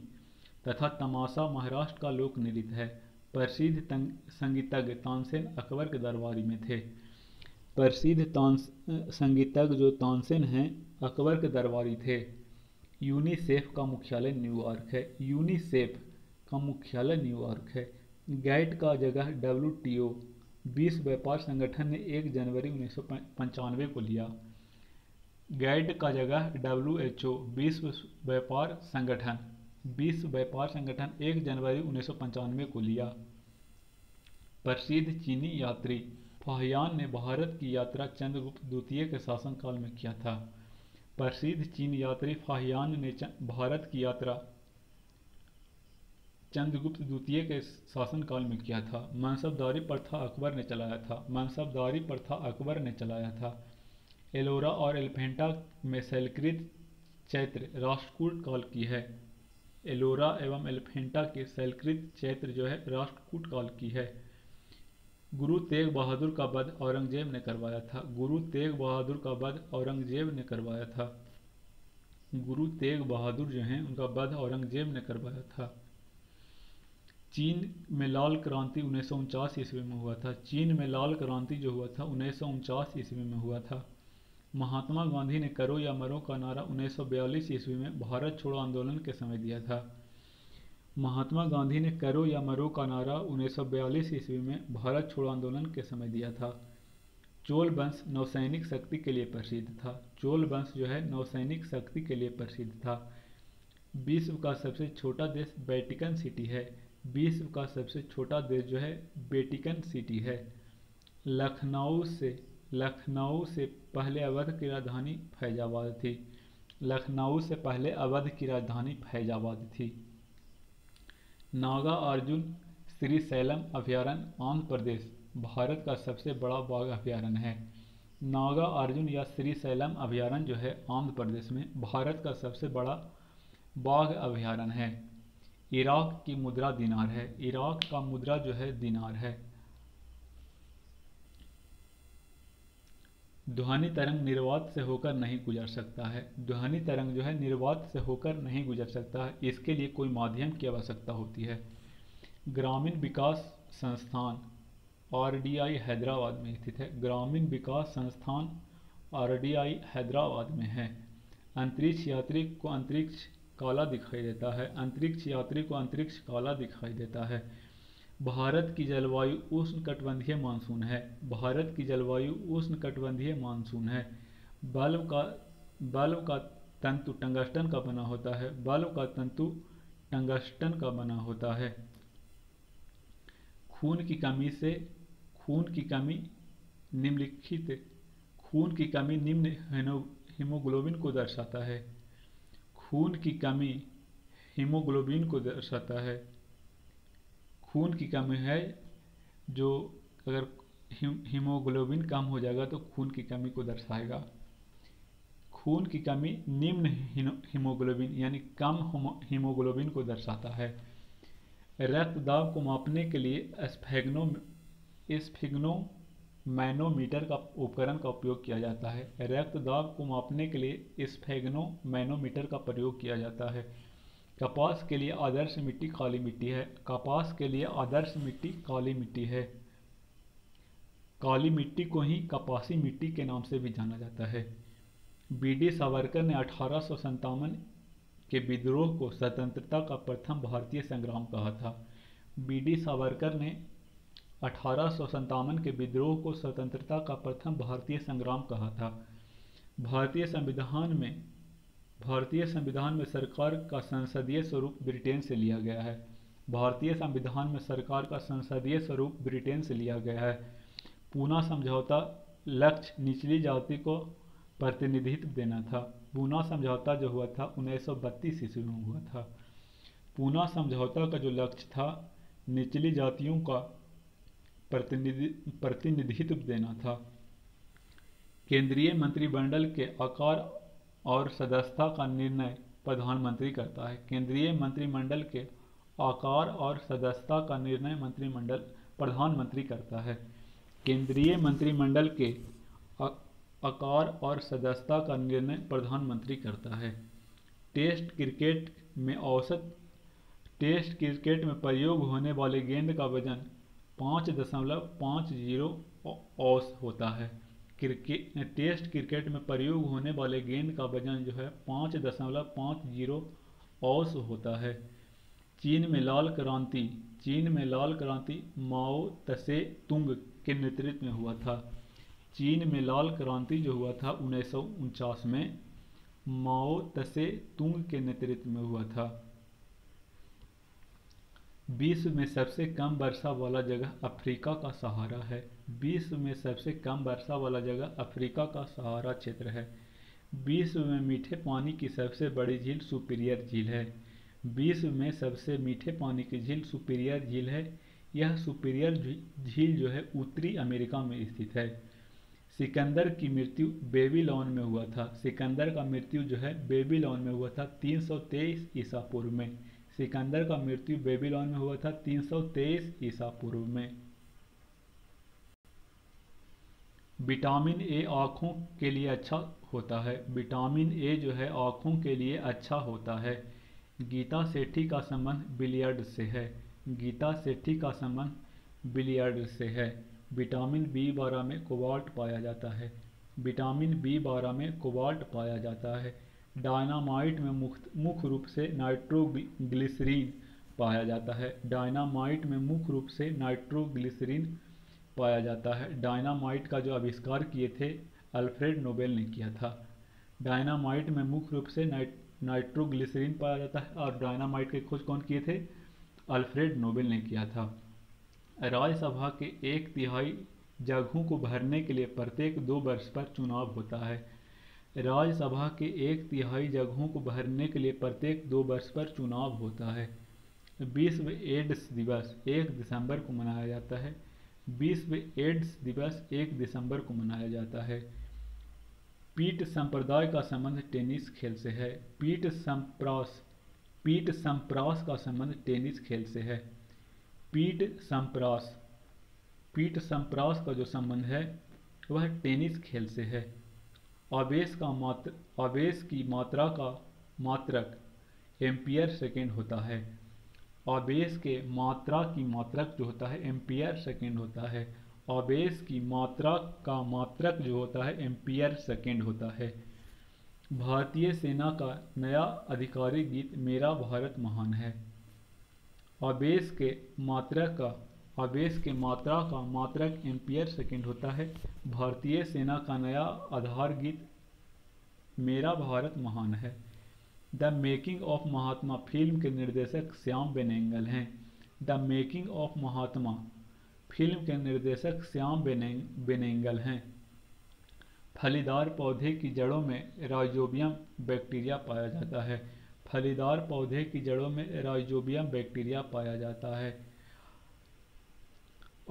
तथा तमाशा महाराष्ट्र का लोक नृत्य है। प्रसिद्ध संगीतज्ञ तानसेन अकबर के दरबारी में थे। प्रसिद्ध संगीतज्ञ जो तानसेन हैं अकबर के दरबारी थे। यूनिसेफ का मुख्यालय न्यूयॉर्क है। यूनिसेफ का मुख्यालय न्यूयॉर्क है। गैट का जगह WTO विश्व व्यापार संगठन ने 1 जनवरी 1995 को लिया। गैट का जगह WHO विश्व व्यापार संगठन 1 जनवरी 1995 को लिया। प्रसिद्ध चीनी यात्री फाहियान ने भारत की यात्रा चंद्रगुप्त द्वितीय के शासनकाल में किया था। प्रसिद्ध चीनी यात्री फाहियान ने भारत की यात्रा चंद्रगुप्त द्वितीय के शासनकाल में किया था। मनसबदारी प्रथा अकबर ने चलाया था। मनसबदारी प्रथा अकबर ने चलाया था। एलोरा और एलिफेंटा में शैलकृत चैत्र राष्ट्रकूट काल की है। एलोरा एवं एलिफेंटा के शैलकृत चैत्र जो है राष्ट्रकूट काल की है। गुरु तेग बहादुर का वध औरंगजेब ने करवाया था। गुरु तेग बहादुर का वध औरंगजेब ने करवाया था। गुरु तेग बहादुर जो हैं उनका वध औरंगजेब ने करवाया था। चीन में लाल क्रांति 1949 ईस्वी में हुआ था। चीन में लाल क्रांति जो हुआ था 1949 ईस्वी में हुआ था। महात्मा गांधी ने करो या मरो का नारा 1942 ईस्वी में भारत छोड़ो आंदोलन के समय दिया था। महात्मा गांधी ने करो या मरो का नारा 1942 ईस्वी में भारत छोड़ो आंदोलन के समय दिया था। चोल वंश नौसैनिक शक्ति के लिए प्रसिद्ध था। चोल वंश जो है नौसैनिक शक्ति के लिए प्रसिद्ध था। विश्व का सबसे छोटा देश वेटिकन सिटी है। विश्व का सबसे छोटा देश जो है वेटिकन सिटी है। लखनऊ से पहले अवध की राजधानी फैजाबाद थी। लखनऊ से पहले अवध की राजधानी फैजाबाद थी। नागा अर्जुन श्रीशैलम अभयारण्य आंध्र प्रदेश भारत का सबसे बड़ा बाघ अभयारण्य है। नागा अर्जुन या श्रीशैलम अभयारण्य जो है आंध्र प्रदेश में भारत का सबसे बड़ा बाघ अभयारण्य है। इराक की मुद्रा दिनार है। इराक का मुद्रा जो है दिनार है। ध्वनि तरंग निर्वात से होकर नहीं गुजर सकता है। ध्वनि तरंग जो है निर्वात से होकर नहीं गुजर सकता है, इसके लिए कोई माध्यम की आवश्यकता होती है। ग्रामीण विकास संस्थान आरडीआई हैदराबाद में स्थित है। ग्रामीण विकास संस्थान आरडीआई हैदराबाद में है। अंतरिक्ष यात्री को अंतरिक्ष काला दिखाई देता है। अंतरिक्ष यात्री को अंतरिक्ष काला दिखाई देता है। भारत की जलवायु उष्णकटिबंधीय मानसून है। भारत की जलवायु उष्णकटिबंधीय मानसून है। बल्ब का तंतु टंगस्टन का बना होता है। बल्ब का तंतु टंगस्टन का बना होता है। खून की कमी निम्न हीमोग्लोबिन को दर्शाता है। खून की कमी हीमोग्लोबिन को दर्शाता है। खून की कमी है जो अगर हीमोग्लोबिन कम हो जाएगा तो खून की कमी को दर्शाएगा। खून की कमी निम्न हीमोग्लोबिन यानी कम हीमोग्लोबिन को दर्शाता है। रक्तदाब को मापने के लिए स्फिग्नोमैनोमीटर का उपकरण का उपयोग किया जाता है। रक्तदाब को मापने के लिए स्फिग्नोमैनोमीटर का प्रयोग किया जाता है। कपास के लिए आदर्श मिट्टी काली मिट्टी है। कपास के लिए आदर्श मिट्टी काली मिट्टी है। काली मिट्टी को ही कपासी मिट्टी के नाम से भी जाना जाता है। बीडी सावरकर ने 1857 के विद्रोह को स्वतंत्रता का प्रथम भारतीय संग्राम कहा था। बीडी सावरकर ने 1857 के विद्रोह को स्वतंत्रता का प्रथम भारतीय संग्राम कहा था। भारतीय संविधान में सरकार का संसदीय स्वरूप ब्रिटेन से लिया गया है। भारतीय संविधान में सरकार का संसदीय स्वरूप ब्रिटेन से लिया गया है। पूना समझौता लक्ष्य निचली जाति को प्रतिनिधित्व देना था। पूना समझौता जो हुआ था 1932 ईस्वी में हुआ था। पूना समझौता का जो लक्ष्य था निचली जातियों का प्रतिनिधित्व देना था। केंद्रीय मंत्रिमंडल के आकार और सदस्यता का निर्णय प्रधानमंत्री करता है। केंद्रीय मंत्रिमंडल के आकार और सदस्यता का निर्णय प्रधानमंत्री करता है। केंद्रीय मंत्रिमंडल के आकार और सदस्यता का निर्णय प्रधानमंत्री करता है। टेस्ट क्रिकेट में प्रयोग होने वाले गेंद का वजन 5.50 औंस होता है। टेस्ट क्रिकेट में प्रयोग होने वाले गेंद का वजन जो है 5.50 औंस होता है। चीन में लाल क्रांति माओ त्से तुंग के नेतृत्व में हुआ था। चीन में लाल क्रांति जो हुआ था 1949 में माओ त्से तुंग के नेतृत्व में हुआ था। विश्व में सबसे कम वर्षा वाला जगह अफ्रीका का सहारा है। विश्व में सबसे कम वर्षा वाला जगह अफ्रीका का सहारा क्षेत्र है। विश्व में मीठे पानी की सबसे बड़ी झील सुपीरियर झील है। विश्व में सबसे मीठे पानी की झील सुपीरियर झील है। यह सुपीरियर झील जो है उत्तरी अमेरिका में स्थित है। सिकंदर की मृत्यु बेबीलोन में हुआ था। सिकंदर का मृत्यु जो है बेबीलोन में हुआ था 323 ईसा पूर्व में। सिकंदर का मृत्यु बेबीलोन में हुआ था 323 ईसा पूर्व में। विटामिन ए आँखों के लिए अच्छा होता है। विटामिन ए जो है आँखों के लिए अच्छा होता है। गीता सेठी का संबंध बिलियर्ड से है। गीता सेठी का संबंध बिलियर्ड से है। विटामिन बी12 में कोबाल्ट पाया जाता है। विटामिन बी12 में कोबाल्ट पाया जाता है। डायनामाइट में मुख्य रूप से नाइट्रोग्लिसरीन पाया जाता है। डायनामाइट में मुख्य रूप से नाइट्रोग्लिसरीन पाया जाता है। डायनामाइट का जो आविष्कार किए थे अल्फ्रेड नोबेल ने किया था। डायनामाइट में मुख्य रूप से नाइट्रोग्लिसरीन पाया जाता है और डायनामाइट की खोज कौन किए थे? अल्फ्रेड नोबेल ने किया था। राज्यसभा के 1/3 जगहों को भरने के लिए प्रत्येक 2 वर्ष पर चुनाव होता है। राज्यसभा के 1/3 जगहों को भरने के लिए प्रत्येक 2 वर्ष पर चुनाव होता है। विश्व एड्स दिवस 1 दिसंबर को मनाया जाता है। विश्व एड्स दिवस 1 दिसंबर को मनाया जाता है। पीट संप्रदाय का संबंध टेनिस खेल से है। पीट संप्रास का संबंध टेनिस खेल से है। पीट संप्रास का जो संबंध है वह टेनिस खेल से है। आवेश की मात्रा का मात्रक एम्पियर सेकेंड होता है। आवेश के मात्रा की मात्रक जो होता है एम्पियर सेकेंड होता है। आवेश की मात्रा का मात्रक जो होता है एम्पियर सेकेंड होता है। भारतीय सेना का नया आधिकारिक गीत मेरा भारत महान है। आवेश के मात्रा का मात्रक एम्पियर सेकेंड होता है। भारतीय सेना का नया आधार गीत मेरा भारत महान है। The making of Mahatma film के निर्देशक श्याम बेनेगल हैं। The making of Mahatma film के निर्देशक श्याम बेनेगल हैं। फलीदार पौधे की जड़ों में राइजोबियम बैक्टीरिया पाया जाता है। फलीदार पौधे की जड़ों में राइजोबियम बैक्टीरिया पाया जाता है।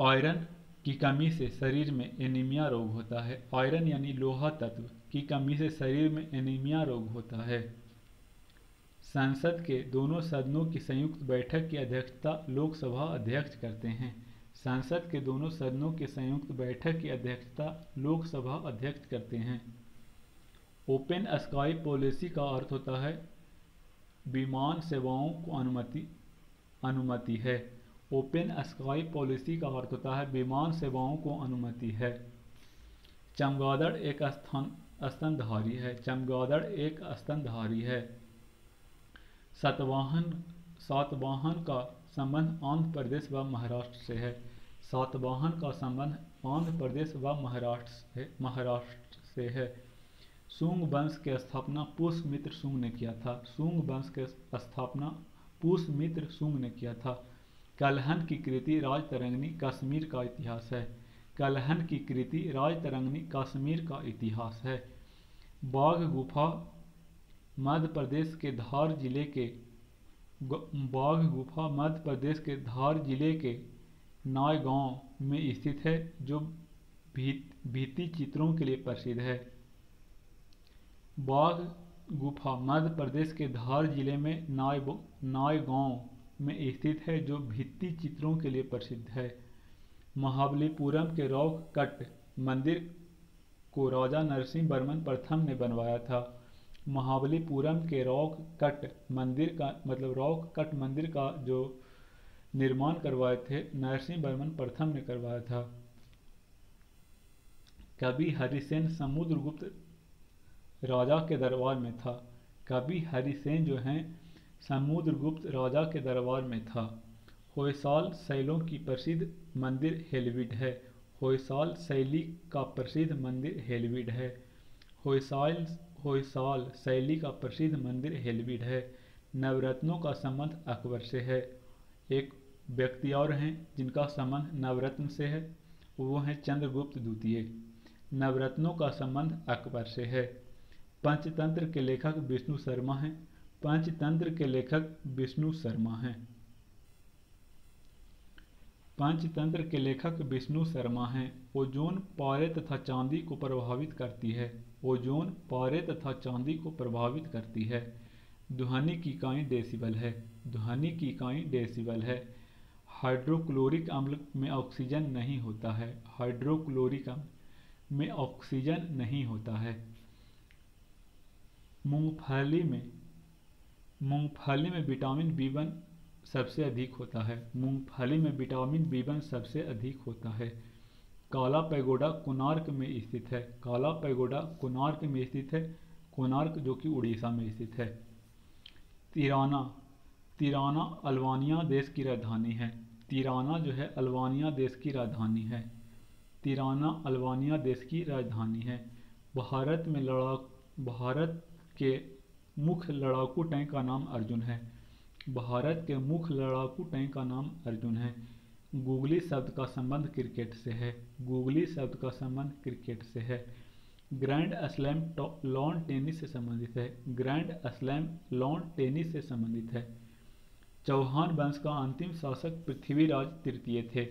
आयरन की कमी से शरीर में एनीमिया रोग होता है। आयरन यानी लोहा तत्व की कमी से शरीर में एनीमिया रोग होता है। संसद के दोनों सदनों की संयुक्त बैठक की अध्यक्षता लोकसभा अध्यक्ष करते हैं। संसद के दोनों सदनों की संयुक्त बैठक की अध्यक्षता लोकसभा अध्यक्ष करते हैं। ओपन स्काई पॉलिसी का अर्थ होता है विमान सेवाओं को अनुमति है। ओपन स्काई पॉलिसी का अर्थ होता है विमान सेवाओं को अनुमति है। चमगादड़ एक स्तनधारी है। चमगादड़ एक स्तनधारी है। सातवाहन का संबंध आंध्र प्रदेश व महाराष्ट्र से है। सातवाहन का संबंध आंध्र प्रदेश व महाराष्ट्र से है। शुंग वंश की स्थापना पुष्यमित्र शुंग ने किया था। शुंग वंश की स्थापना पुष्यमित्र शुंग ने किया था। कलहन की कृति राजतरंगिणी कश्मीर का इतिहास है। कलहन की कृति राजतरंगिणी कश्मीर का इतिहास है। बाघ गुफा मध्य प्रदेश के धार जिले के नायगांव में स्थित है जो भित्ति चित्रों के लिए प्रसिद्ध है। बाघ गुफा मध्य प्रदेश के धार जिले में नायगांव में स्थित है जो भित्ति चित्रों के लिए प्रसिद्ध है। महाबलीपुरम के रॉक कट मंदिर को राजा नरसिंह वर्मन प्रथम ने बनवाया था। महाबलीपुरम के रॉक कट मंदिर का जो निर्माण करवाए थे नरसिंह वर्मन प्रथम ने करवाया था। कवि हरिसेन समुद्रगुप्त राजा के दरबार में था। कवि हरिसेन जो हैं समुद्रगुप्त राजा के दरबार में था। होयसाल शैलों की प्रसिद्ध मंदिर हेलविड है। होयसाल शैली का प्रसिद्ध मंदिर हेलविड है। होयसाल शैली का प्रसिद्ध मंदिर हेलविड है। नवरत्नों का संबंध अकबर से है। एक व्यक्ति और हैं जिनका संबंध नवरत्न से है, वो हैं चंद्रगुप्त द्वितीय। नवरत्नों का संबंध अकबर से है। पंचतंत्र के लेखक विष्णु शर्मा हैं। पंचतंत्र के लेखक विष्णु शर्मा हैं। पंचतंत्र के लेखक विष्णु शर्मा हैं। ओजोन पारे तथा चांदी को प्रभावित करती है। ओजोन पारे तथा चांदी को प्रभावित करती है। ध्वनि की इकाई डेसिबल है। ध्वनि की इकाई डेसिबल है। हाइड्रोक्लोरिक अम्ल में ऑक्सीजन नहीं होता है। हाइड्रोक्लोरिक अम्ल में ऑक्सीजन नहीं होता है। मूंगफली में विटामिन B1 सबसे अधिक होता है। मूंगफली में विटामिन B1 सबसे अधिक होता है। काला पैगोडा कोणार्क में स्थित है। काला पैगोडा कोणार्क में स्थित है। कोणार्क जो कि उड़ीसा में स्थित है। तिराना अल्बानिया देश की राजधानी है। तिराना जो है अल्बानिया देश की राजधानी है। तिराना अल्बानिया देश की राजधानी है। भारत के मुख्य लड़ाकू टैंक का नाम अर्जुन है। भारत के मुख्य लड़ाकू टैंक का नाम अर्जुन है। गूगली शब्द का संबंध क्रिकेट से है। गूगली शब्द का संबंध क्रिकेट से है। ग्रैंड स्लैम लॉन टेनिस से संबंधित है। ग्रैंड स्लैम लॉन टेनिस से संबंधित है। चौहान वंश का अंतिम शासक पृथ्वीराज तृतीय थे।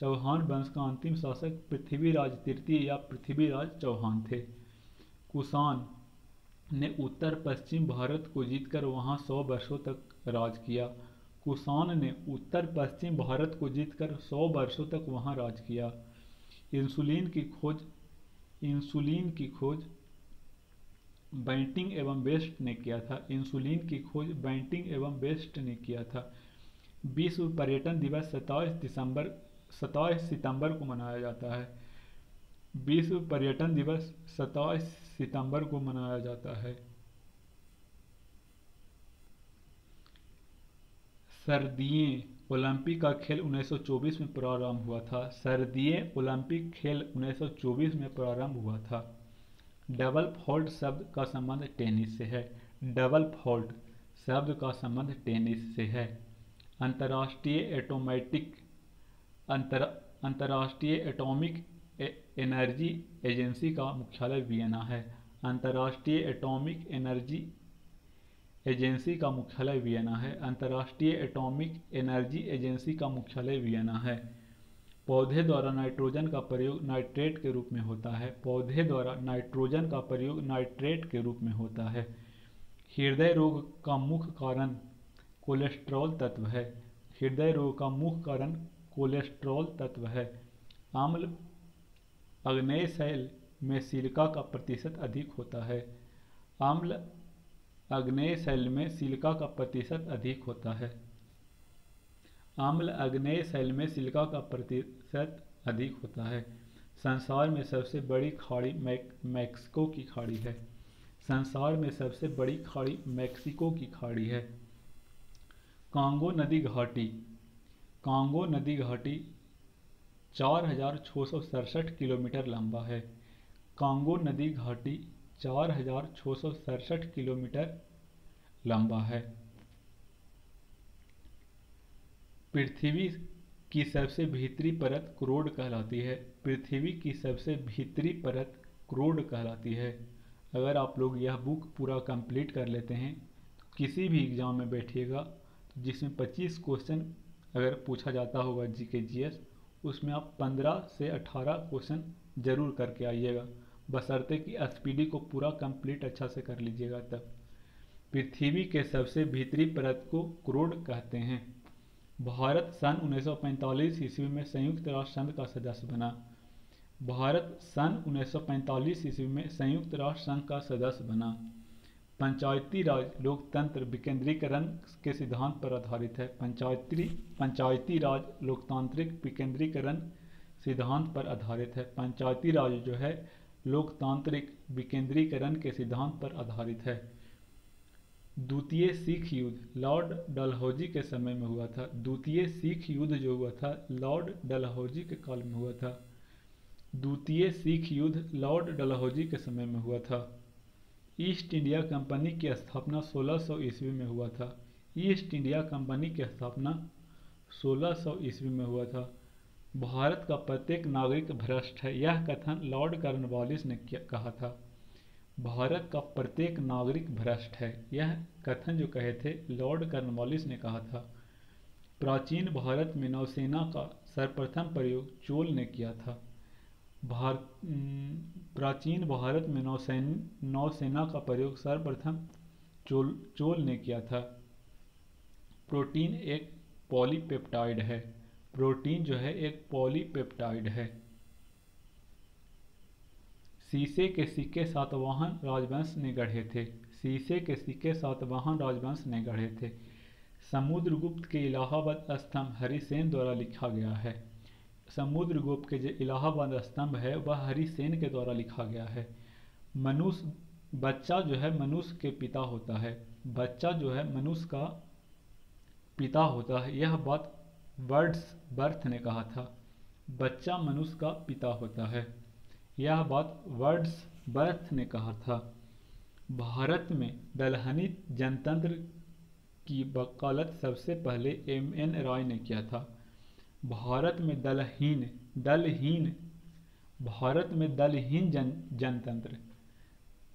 चौहान वंश का अंतिम शासक पृथ्वीराज तृतीय या पृथ्वीराज चौहान थे। कुषाण ने उत्तर पश्चिम भारत को जीतकर वहां 100 वर्षों तक राज किया। कुषाण ने उत्तर पश्चिम भारत को जीतकर 100 वर्षों तक वहां राज किया। इंसुलिन की खोज बेंटिंग एवं बेस्ट ने किया था। इंसुलिन की खोज बेंटिंग एवं बेस्ट ने किया था। विश्व पर्यटन दिवस 27 सितंबर को मनाया जाता है। विश्व पर्यटन दिवस 27 सितंबर को मनाया जाता है। सर्दियों ओलंपिक का खेल 1924 में प्रारंभ हुआ था। सर्दियों ओलंपिक खेल 1924 में प्रारंभ हुआ था। डबल फॉल्ट शब्द का संबंध टेनिस से है। डबल फॉल्ट शब्द का संबंध टेनिस से है। अंतर्राष्ट्रीय एटॉमिक एनर्जी एजेंसी का मुख्यालय वियना है। अंतर्राष्ट्रीय एटॉमिक एनर्जी एजेंसी का मुख्यालय वियना है। अंतर्राष्ट्रीय एटॉमिक एनर्जी एजेंसी का मुख्यालय वियना है। पौधे द्वारा नाइट्रोजन का प्रयोग नाइट्रेट के रूप में होता है। पौधे द्वारा नाइट्रोजन का प्रयोग नाइट्रेट के रूप में होता है। हृदय रोग का मुख्य कारण कोलेस्ट्रॉल तत्व है। हृदय रोग का मुख्य कारण कोलेस्ट्रॉल तत्व है। अम्ल आग्नेय में सिलिका का प्रतिशत अधिक होता है। अम्ल आग्नेय शैल में सिलिका का प्रतिशत अधिक होता है। अम्ल आग्नेय शैल में सिलिका का प्रतिशत अधिक होता है। संसार में सबसे बड़ी खाड़ी मैक्सिको की खाड़ी है। संसार में सबसे बड़ी खाड़ी मैक्सिको की खाड़ी है। कांगो नदी घाटी 4667 किलोमीटर लंबा है। कांगो नदी घाटी 4667 किलोमीटर लंबा है। पृथ्वी की सबसे भीतरी परत क्रोड कहलाती है। पृथ्वी की सबसे भीतरी परत क्रोड कहलाती है। अगर आप लोग यह बुक पूरा कंप्लीट कर लेते हैं तो किसी भी एग्ज़ाम में बैठिएगा जिसमें 25 क्वेश्चन अगर पूछा जाता होगा जीके जीएस, उसमें आप 15 से 18 क्वेश्चन जरूर करके आइएगा, बशर्ते कि एसपीडी को पूरा कंप्लीट अच्छा से कर लीजिएगा। तब पृथ्वी के सबसे भीतरी परत को क्रोड कहते हैं। भारत सन 1945 ईस्वी में संयुक्त राष्ट्र संघ का सदस्य बना। भारत सन 1945 ईस्वी में संयुक्त राष्ट्र संघ का सदस्य बना। पंचायती राज लोकतंत्र विकेंद्रीकरण के सिद्धांत पर आधारित है। पंचायती राज लोकतांत्रिक विकेंद्रीकरण सिद्धांत पर आधारित है। पंचायती राज जो है लोकतांत्रिक विकेंद्रीकरण के सिद्धांत पर आधारित है। द्वितीय सिख युद्ध लॉर्ड डलहौजी के समय में हुआ था। द्वितीय सिख युद्ध जो हुआ था लॉर्ड डलहौजी के काल में हुआ था। द्वितीय सिख युद्ध लॉर्ड डलहौजी के समय में हुआ था। ईस्ट इंडिया कंपनी की स्थापना 1600 ईस्वी में हुआ था। ईस्ट इंडिया कंपनी की स्थापना 1600 ईस्वी में हुआ था। भारत का प्रत्येक नागरिक भ्रष्ट है, यह कथन लॉर्ड कॉर्नवालिस ने कहा था। भारत का प्रत्येक नागरिक भ्रष्ट है, यह कथन जो कहे थे लॉर्ड कॉर्नवालिस ने कहा था। प्राचीन भारत में नौसेना का सर्वप्रथम प्रयोग चोल ने किया था। प्राचीन भारत में नौसेना का प्रयोग सर्वप्रथम चोल ने किया था। प्रोटीन एक पॉलीपेप्टाइड है। प्रोटीन जो है एक पॉलीपेप्टाइड है। शीशे के सिक्के सातवाहन राजवंश ने गढ़े थे। शीशे के सिक्के सातवाहन राजवंश ने गढ़े थे। समुद्रगुप्त के इलाहाबाद स्तंभ हरिसेन द्वारा लिखा गया है। समुद्रगुप्त के जो इलाहाबाद स्तंभ है वह हरिसेन के द्वारा लिखा गया है। बच्चा जो है मनुष्य के पिता होता है। बच्चा जो है मनुष्य का पिता होता है, यह बात वर्ड्सवर्थ ने कहा था। बच्चा मनुष्य का पिता होता है। यह बात वर्ड्सवर्थ ने कहा था। भारत में दलहनी जनतंत्र की वकालत सबसे पहले एम.एन. रॉय ने किया था। भारत में दलहीन भारत में दलहीन जनतंत्र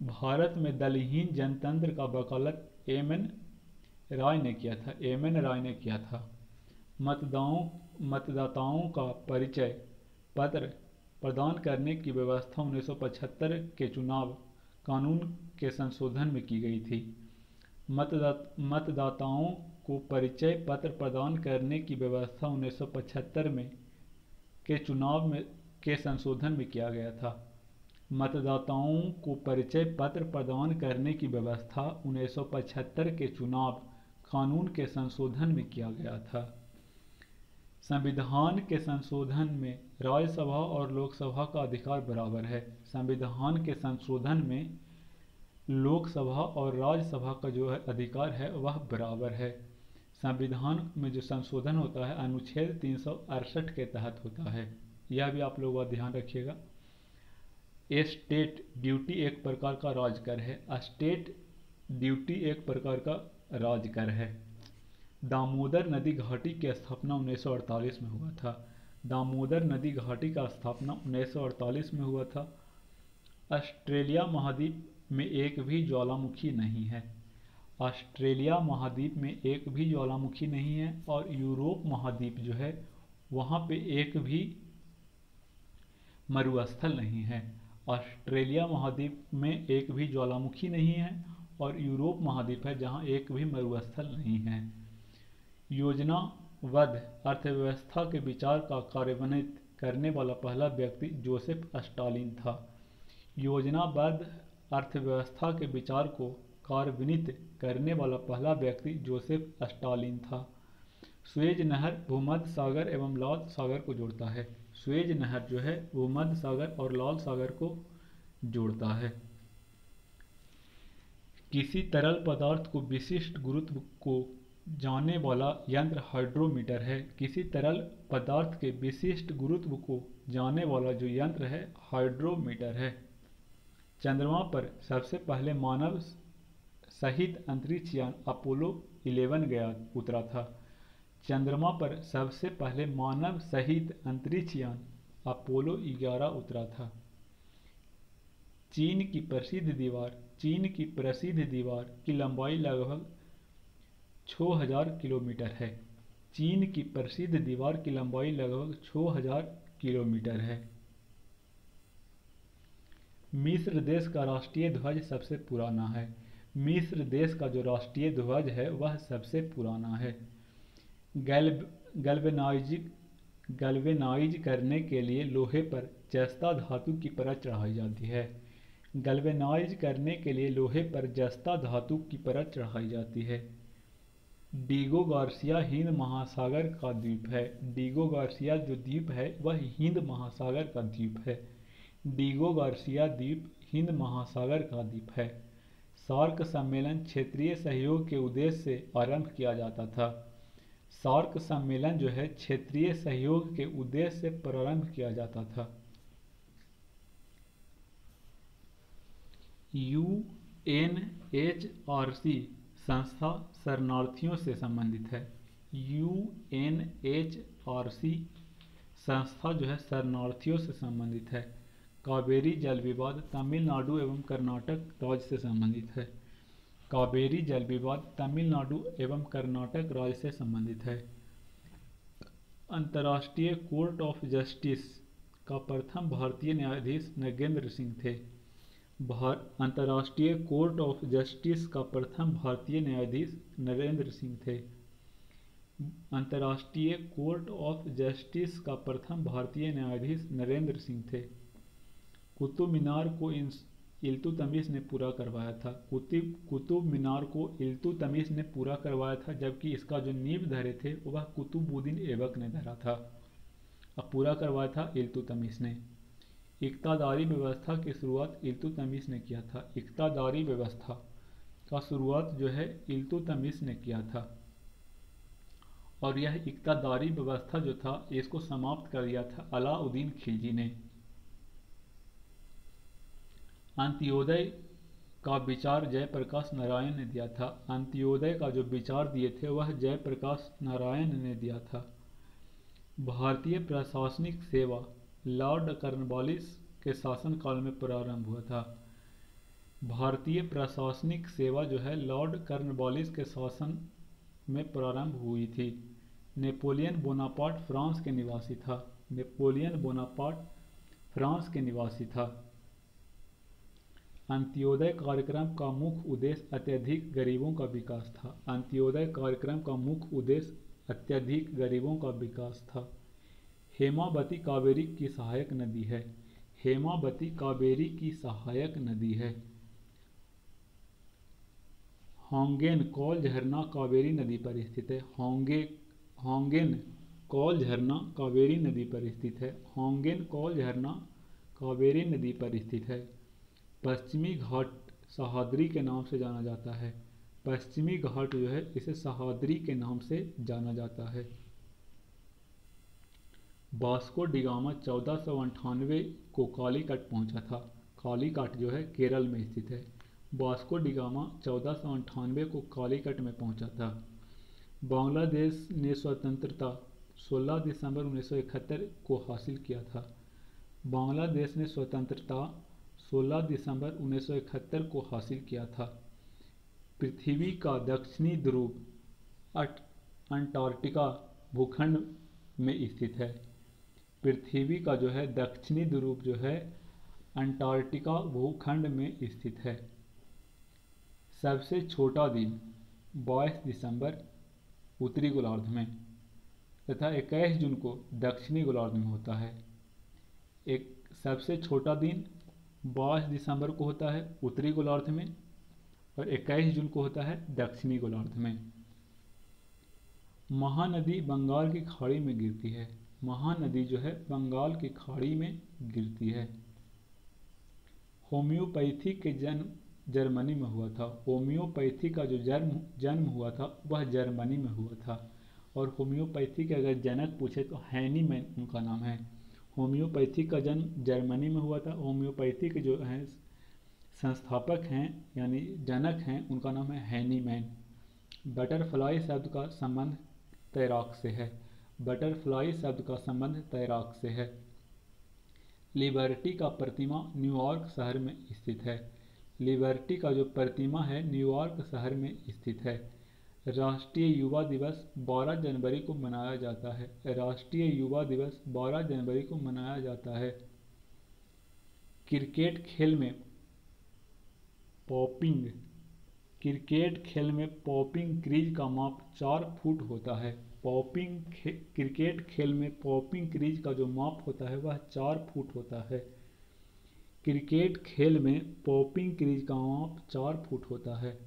भारत में दलहीन जनतंत्र का वकालत एम.एन. रॉय ने किया था। मतदाताओं का परिचय पत्र प्रदान करने की व्यवस्था 1975 के चुनाव कानून के संशोधन में की गई थी। मतदाताओं को परिचय पत्र प्रदान करने की व्यवस्था 1975 में के चुनाव के संशोधन में किया गया था। मतदाताओं को परिचय पत्र प्रदान करने की व्यवस्था 1975 के चुनाव कानून के संशोधन में किया गया था। संविधान के संशोधन में राज्यसभा और लोकसभा का अधिकार बराबर है। संविधान के संशोधन में लोकसभा और राज्यसभा का जो अधिकार है वह बराबर है। संविधान में जो संशोधन होता है अनुच्छेद 368 के तहत होता है। यह भी आप लोगों का ध्यान रखिएगा। स्टेट ड्यूटी एक प्रकार का राजकर है। स्टेट ड्यूटी एक प्रकार का राजकर है। दामोदर नदी घाटी की स्थापना 1948 में हुआ था। दामोदर नदी घाटी का स्थापना 1948 में हुआ था। ऑस्ट्रेलिया महाद्वीप में एक भी ज्वालामुखी नहीं है। ऑस्ट्रेलिया महाद्वीप में एक भी ज्वालामुखी नहीं है। और यूरोप महाद्वीप जो है वहाँ पे एक भी मरुस्थल नहीं है। ऑस्ट्रेलिया महाद्वीप में एक भी ज्वालामुखी नहीं है और यूरोप महाद्वीप है जहाँ एक भी मरुस्थल नहीं है। योजनाबद्ध अर्थव्यवस्था के विचार का कार्यान्वित करने वाला पहला व्यक्ति जोसेफ स्टालिन था। योजनाबद्ध अर्थव्यवस्था के विचार को कार्यान्वित करने वाला पहला व्यक्ति जोसेफ स्टालिन था। सुएज नहर भूमध्य सागर एवं लाल सागर को जोड़ता है। सुएज नहर जो है भूमध्य सागर और लाल सागर को जोड़ता है। किसी तरल पदार्थ को विशिष्ट गुरुत्व को जानने वाला यंत्र हाइड्रोमीटर है। किसी तरल पदार्थ के विशिष्ट गुरुत्व को जानने वाला जो यंत्र है हाइड्रोमीटर है। चंद्रमा पर सबसे पहले मानव सहित अंतरिक्ष यान अपोलो 11 उतरा था। चंद्रमा पर सबसे पहले मानव सहित अंतरिक्ष यान अपोलो 11 उतरा था। चीन की प्रसिद्ध दीवार की लंबाई लगभग 6000 किलोमीटर है। चीन की प्रसिद्ध दीवार की लंबाई लगभग 6000 किलोमीटर है। मिस्र देश का राष्ट्रीय ध्वज सबसे पुराना है। मिस्र देश का जो राष्ट्रीय ध्वज है वह सबसे पुराना है। गैल्वेनाइज करने के लिए लोहे पर जस्ता धातु की परत चढ़ाई जाती है। गैल्वेनाइज करने के लिए लोहे पर जस्ता धातु की परत चढ़ाई जाती है। डीगो गार्सिया हिंद महासागर का द्वीप है। डीगो गार्सिया जो द्वीप है वह हिंद महासागर का द्वीप है। डीगो गार्सिया द्वीप हिंद महासागर का द्वीप है। सार्क सम्मेलन क्षेत्रीय सहयोग के उद्देश्य से आरंभ किया जाता था। सार्क सम्मेलन जो है क्षेत्रीय सहयोग के उद्देश्य से प्रारंभ किया जाता था। यूएनएचआरसी संस्था शरणार्थियों से संबंधित है। यूएनएचआरसी संस्था जो है शरणार्थियों से संबंधित है। कावेरी जल विवाद तमिलनाडु एवं कर्नाटक राज्य से संबंधित है। कावेरी जल विवाद तमिलनाडु एवं कर्नाटक राज्य से संबंधित है। अंतर्राष्ट्रीय कोर्ट ऑफ जस्टिस का प्रथम भारतीय न्यायाधीश नगेंद्र सिंह थे। अंतर्राष्ट्रीय कोर्ट ऑफ जस्टिस का प्रथम भारतीय न्यायाधीश नरेंद्र सिंह थे। अंतर्राष्ट्रीय कोर्ट ऑफ जस्टिस का प्रथम भारतीय न्यायाधीश नरेंद्र सिंह थे। कुतुब मीनार को इल्तुतमिश ने पूरा करवाया था। कुतुब मीनार को इल्तुतमिश ने पूरा करवाया था, जबकि इसका जो नींव धरे थे वह कुतुबुद्दीन ऐबक ने धरा था। अब पूरा करवाया था इल्तुतमिश ने। इक्तादारी व्यवस्था की शुरुआत इल्तुतमिश ने किया था। इक्तादारी व्यवस्था का शुरुआत जो है इल्तुतमिश ने किया था। और यह इक्तादारी व्यवस्था जो था इसको समाप्त कर दिया था अलाउद्दीन खिलजी ने। अंत्योदय का विचार जयप्रकाश नारायण ने दिया था। अंत्योदय का जो विचार दिए थे वह जयप्रकाश नारायण ने दिया था। भारतीय प्रशासनिक सेवा लॉर्ड कॉर्नवालिस के शासनकाल में प्रारंभ हुआ था। भारतीय प्रशासनिक सेवा जो है लॉर्ड कॉर्नवालिस के शासन में प्रारंभ हुई थी। नेपोलियन बोनापार्ट फ्रांस के निवासी था। नेपोलियन बोनापार्ट फ्रांस के निवासी था। अंत्योदय कार्यक्रम का मुख्य उद्देश्य अत्यधिक गरीबों का विकास था। अंत्योदय कार्यक्रम का मुख्य उद्देश्य अत्यधिक गरीबों का विकास था। हेमावती कावेरी की सहायक नदी है। हेमावती कावेरी की सहायक नदी है। होंगेन कौल झरना कावेरी नदी पर स्थित है। होंगेन कौल झरना कावेरी नदी पर स्थित है। होंगेन कौल झरना कावेरी नदी पर स्थित है। पश्चिमी घाट सह्याद्री के नाम से जाना जाता है। पश्चिमी घाट जो है इसे सह्याद्री के नाम से जाना जाता है। वास्को डिगामा 1498 को कालीकट पहुंचा था। कालीकट जो है केरल में स्थित है। वास्को डिगामा 1498 को कालीकट में पहुंचा था। बांग्लादेश ने स्वतंत्रता 16 दिसंबर 1971 को हासिल किया था। बांग्लादेश ने स्वतंत्रता 16 दिसंबर 1971 को हासिल किया था। पृथ्वी का दक्षिणी ध्रुव अंटार्कटिका भूखंड में स्थित है। पृथ्वी का जो है दक्षिणी ध्रुव जो है अंटार्कटिका भूखंड में स्थित है। सबसे छोटा दिन 22 दिसंबर उत्तरी गोलार्ध में तथा 21 जून को दक्षिणी गोलार्ध में होता है। एक सबसे छोटा दिन 22 दिसंबर को होता है उत्तरी गोलार्ध में और 21 जून को होता है दक्षिणी गोलार्ध में। महानदी बंगाल की खाड़ी में गिरती है। महानदी जो है बंगाल की खाड़ी में गिरती है। होम्योपैथी के जन्म जर्मनी में हुआ था। होम्योपैथी का जो जन्म हुआ था वह जर्मनी में हुआ था। और होम्योपैथी के अगर जनक पूछे तो हैनीमैन उनका नाम है। होम्योपैथी का जन्म जर्मनी में हुआ था। होम्योपैथी के जो हैं संस्थापक हैं यानी जनक हैं उनका नाम है हैनीमैन। बटरफ्लाई शब्द का संबंध तैराक से है। बटरफ्लाई शब्द का संबंध तैराक से है। लिबर्टी का प्रतिमा न्यूयॉर्क शहर में स्थित है। लिबर्टी का जो प्रतिमा है न्यूयॉर्क शहर में स्थित है। राष्ट्रीय युवा दिवस 12 जनवरी को मनाया जाता है। राष्ट्रीय युवा दिवस 12 जनवरी को मनाया जाता है। क्रिकेट खेल में पॉपिंग क्रीज का माप 4 फुट होता है। क्रिकेट खेल में पॉपिंग क्रीज का जो माप होता है वह 4 फुट होता है। क्रिकेट खेल में पॉपिंग क्रीज का माप 4 फुट होता है।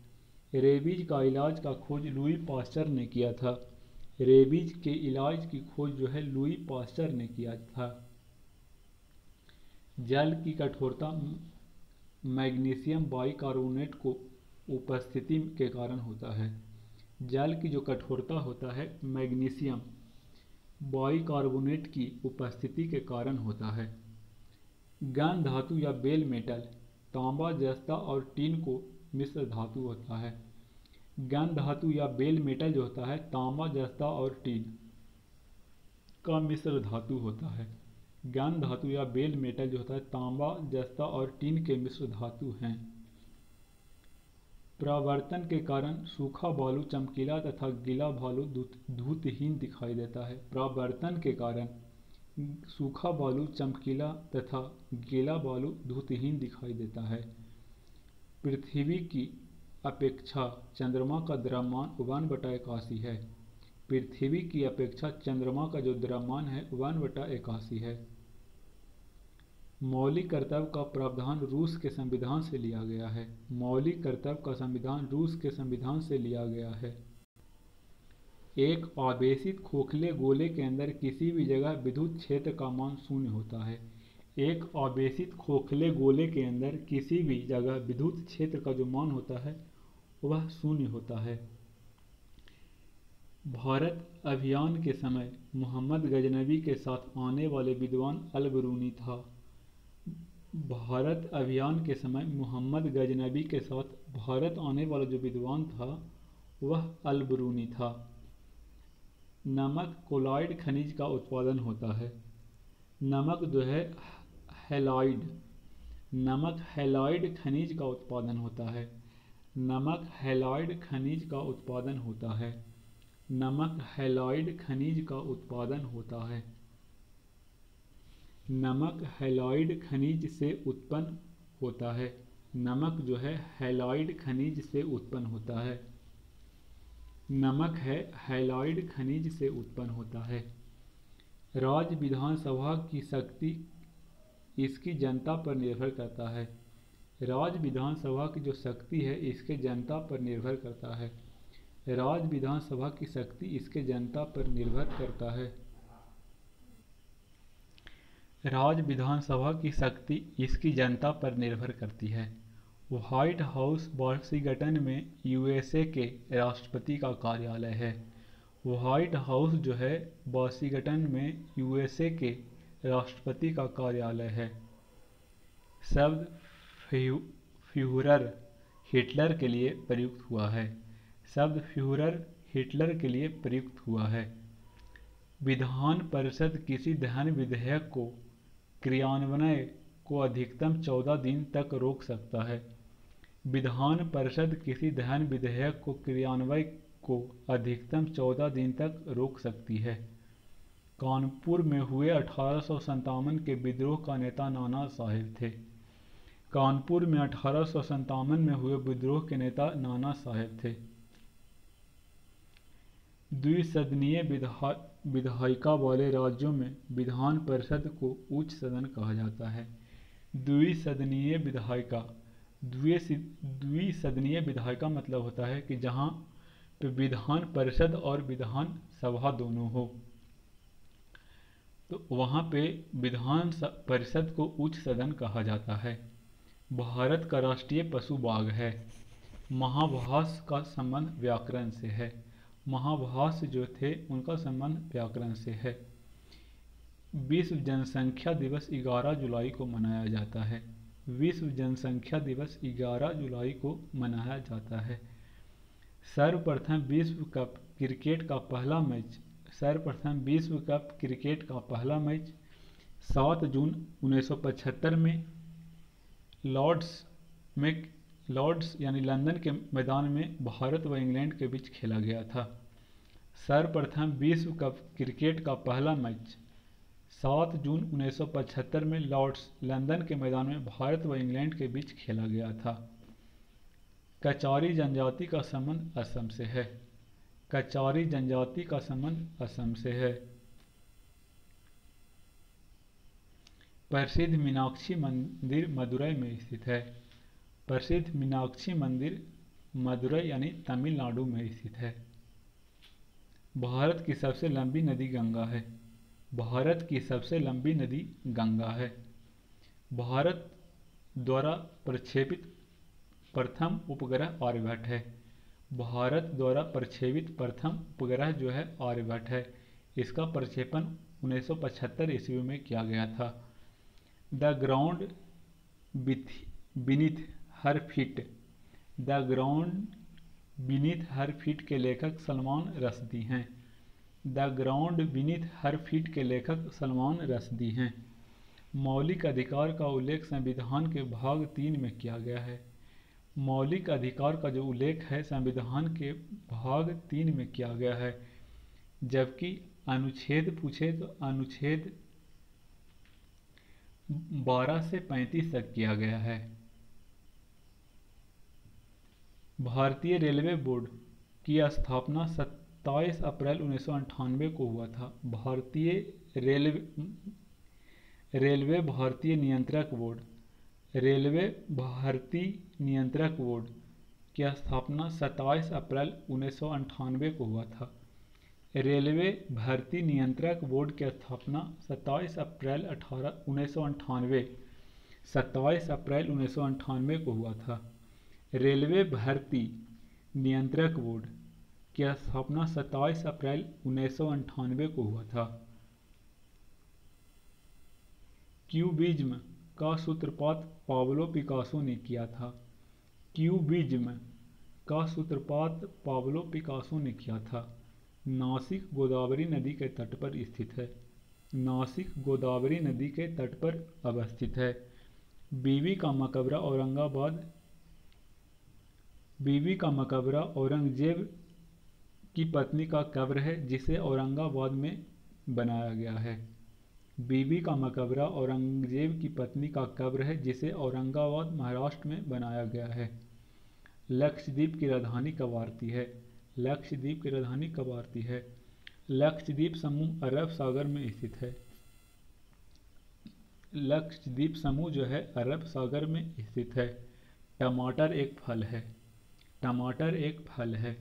रेबीज का इलाज का खोज लुई पास्चर ने किया था। रेबीज के इलाज की खोज जो है लुई पास्चर ने किया था। जल की कठोरता मैग्नीशियम बाइकार्बोनेट को उपस्थिति के कारण होता है। जल की जो कठोरता होता है मैग्नीशियम बाइकार्बोनेट की उपस्थिति के कारण होता है। गन धातु या बेल मेटल तांबा जस्ता और टीन को मिश्र धातु होता है। गन धातु या बेल मेटल जो होता है तांबा जस्ता और टीन का मिश्र धातु होता है। गन धातु या बेल मेटल जो होता है तांबा जस्ता और टीन के मिश्र धातु हैं। परावर्तन के कारण सूखा बालू चमकीला तथा गीला बालू धूतहीन दिखाई देता है। परावर्तन के कारण सूखा बालू चमकीला तथा गीला बालू धूतहीन दिखाई देता है। पृथ्वी की अपेक्षा चंद्रमा का द्रव्यमान 1/81 है। पृथ्वी की अपेक्षा चंद्रमा का जो द्रव्यमान है 1/81 है। मौलिक कर्तव्य का प्रावधान रूस के संविधान से लिया गया है। मौलिक कर्तव्य का संविधान रूस के संविधान से लिया गया है। एक आवेशित खोखले गोले के अंदर किसी भी जगह विद्युत क्षेत्र का मान 0 होता है। एक आवेशित खोखले गोले के अंदर किसी भी जगह विद्युत क्षेत्र का जो मान होता है वह 0 होता है। भारत अभियान के समय मोहम्मद गजनबी के साथ आने वाले विद्वान अल-बरूनी था। भारत अभियान के समय मोहम्मद गजनबी के साथ भारत आने वाला जो विद्वान था वह अल-बरूनी था। नमक कोलाइड खनिज का उत्पादन होता है। नमक जो है हैलाइड, नमक हैलाइड खनिज का उत्पादन होता है। नमक हैलाइड खनिज का उत्पादन होता है। नमक हैलाइड खनिज का उत्पादन होता है। नमक हैलाइड खनिज से उत्पन्न होता है। नमक जो है हैलाइड खनिज से उत्पन्न होता है। नमक है हैलाइड खनिज से उत्पन्न होता है। राज्य विधानसभा की शक्ति इसकी जनता पर निर्भर करता है। राज्य विधानसभा की जो शक्ति है इसके जनता पर निर्भर करता है। राज्य विधानसभा की शक्ति इसके जनता पर निर्भर करता है। राज्य विधानसभा की शक्ति इसकी जनता पर निर्भर करती है। व्हाइट हाउस वाशिंगटन में यूएसए के राष्ट्रपति का कार्यालय है। व्हाइट हाउस जो है वाशिंगटन में यूएसए के राष्ट्रपति का कार्यालय है। शब्द फ्यूहरर हिटलर के लिए प्रयुक्त हुआ है। शब्द फ्यूहरर हिटलर के लिए प्रयुक्त हुआ है। विधान परिषद किसी दहन विधेयक को क्रियान्वयन को अधिकतम 14 दिन तक रोक सकता है। विधान परिषद किसी दहन विधेयक को क्रियान्वयन को अधिकतम 14 दिन तक रोक सकती है। कानपुर में हुए 1857 के विद्रोह का नेता नाना साहेब थे। कानपुर में 1857 में हुए विद्रोह के नेता नाना साहेब थे। द्विसदनीय विधायिका वाले राज्यों में विधान परिषद को उच्च सदन कहा जाता है। द्विसदनीय विधायिका, द्विसदनीय विधायिका मतलब होता है कि जहाँ पे विधान परिषद और विधान सभा दोनों हो, तो वहाँ पे विधान परिषद को उच्च सदन कहा जाता है। भारत का राष्ट्रीय पशु बाघ है। महाभाष का संबंध व्याकरण से है। महाभाष जो थे उनका संबंध व्याकरण से है। विश्व जनसंख्या दिवस 11 जुलाई को मनाया जाता है। विश्व जनसंख्या दिवस 11 जुलाई को मनाया जाता है। सर्वप्रथम विश्व कप क्रिकेट का पहला मैच सर्वप्रथम विश्व कप क्रिकेट का पहला मैच 7 जून 1975 में लॉर्ड्स यानी लंदन के मैदान में भारत व इंग्लैंड के बीच खेला गया था। सर्वप्रथम विश्व कप क्रिकेट का पहला मैच 7 जून 1975 में लॉर्ड्स लंदन के मैदान में भारत व इंग्लैंड के बीच खेला गया था। कचारी जनजाति का संबंध असम से है। कचारी जनजाति का संबंध असम से है। प्रसिद्ध मीनाक्षी मंदिर मदुरई में स्थित है। प्रसिद्ध मीनाक्षी मंदिर मदुरई यानी तमिलनाडु में स्थित है। भारत की सबसे लंबी नदी गंगा है। भारत की सबसे लंबी नदी गंगा है। भारत द्वारा प्रक्षेपित प्रथम उपग्रह आर्यभट्ट है। भारत द्वारा प्रक्षेपित प्रथम उपग्रह जो है आर्यभट्ट है। इसका प्रक्षेपण 1975 ईस्वी में किया गया था। The ground beneath her feet, the ground beneath her feet के लेखक सलमान रश्दी हैं। The ground beneath her feet के लेखक सलमान रश्दी हैं। मौलिक अधिकार का उल्लेख संविधान के भाग 3 में किया गया है। मौलिक अधिकार का जो उल्लेख है संविधान के भाग 3 में किया गया है। जबकि अनुच्छेद पूछे तो अनुच्छेद 12 से 35 तक किया गया है। भारतीय रेलवे बोर्ड की स्थापना 27 अप्रैल 1998 को हुआ था। भारतीय रेलवे भारतीय नियंत्रक बोर्ड, रेलवे भारतीय नियंत्रक बोर्ड की स्थापना 27 अप्रैल 1998 को हुआ था। रेलवे भर्ती नियंत्रक बोर्ड की स्थापना 27 अप्रैल 1998 को हुआ था। रेलवे भर्ती नियंत्रक बोर्ड की स्थापना 27 अप्रैल 1998 को हुआ था। क्यूबिज्म का सूत्रपात पाब्लो पिकासो ने किया था। क्यूबिज्म का सूत्रपात पाब्लो पिकासो ने किया था। नासिक गोदावरी नदी के तट पर स्थित है। नासिक गोदावरी नदी के तट पर अवस्थित है। बीवी का मकबरा औरंगाबाद बीवी का मकबरा औरंगजेब की पत्नी का कब्र है जिसे औरंगाबाद में बनाया गया है। बीवी का मकबरा औरंगजेब की पत्नी का कब्र है जिसे औरंगाबाद महाराष्ट्र में बनाया गया है। लक्षद्वीप की राजधानी कवारती है। लक्षद्वीप की राजधानी कवारती है। लक्षद्वीप समूह अरब सागर में स्थित है। लक्षद्वीप समूह जो है अरब सागर में स्थित है। टमाटर एक फल है। टमाटर एक फल है।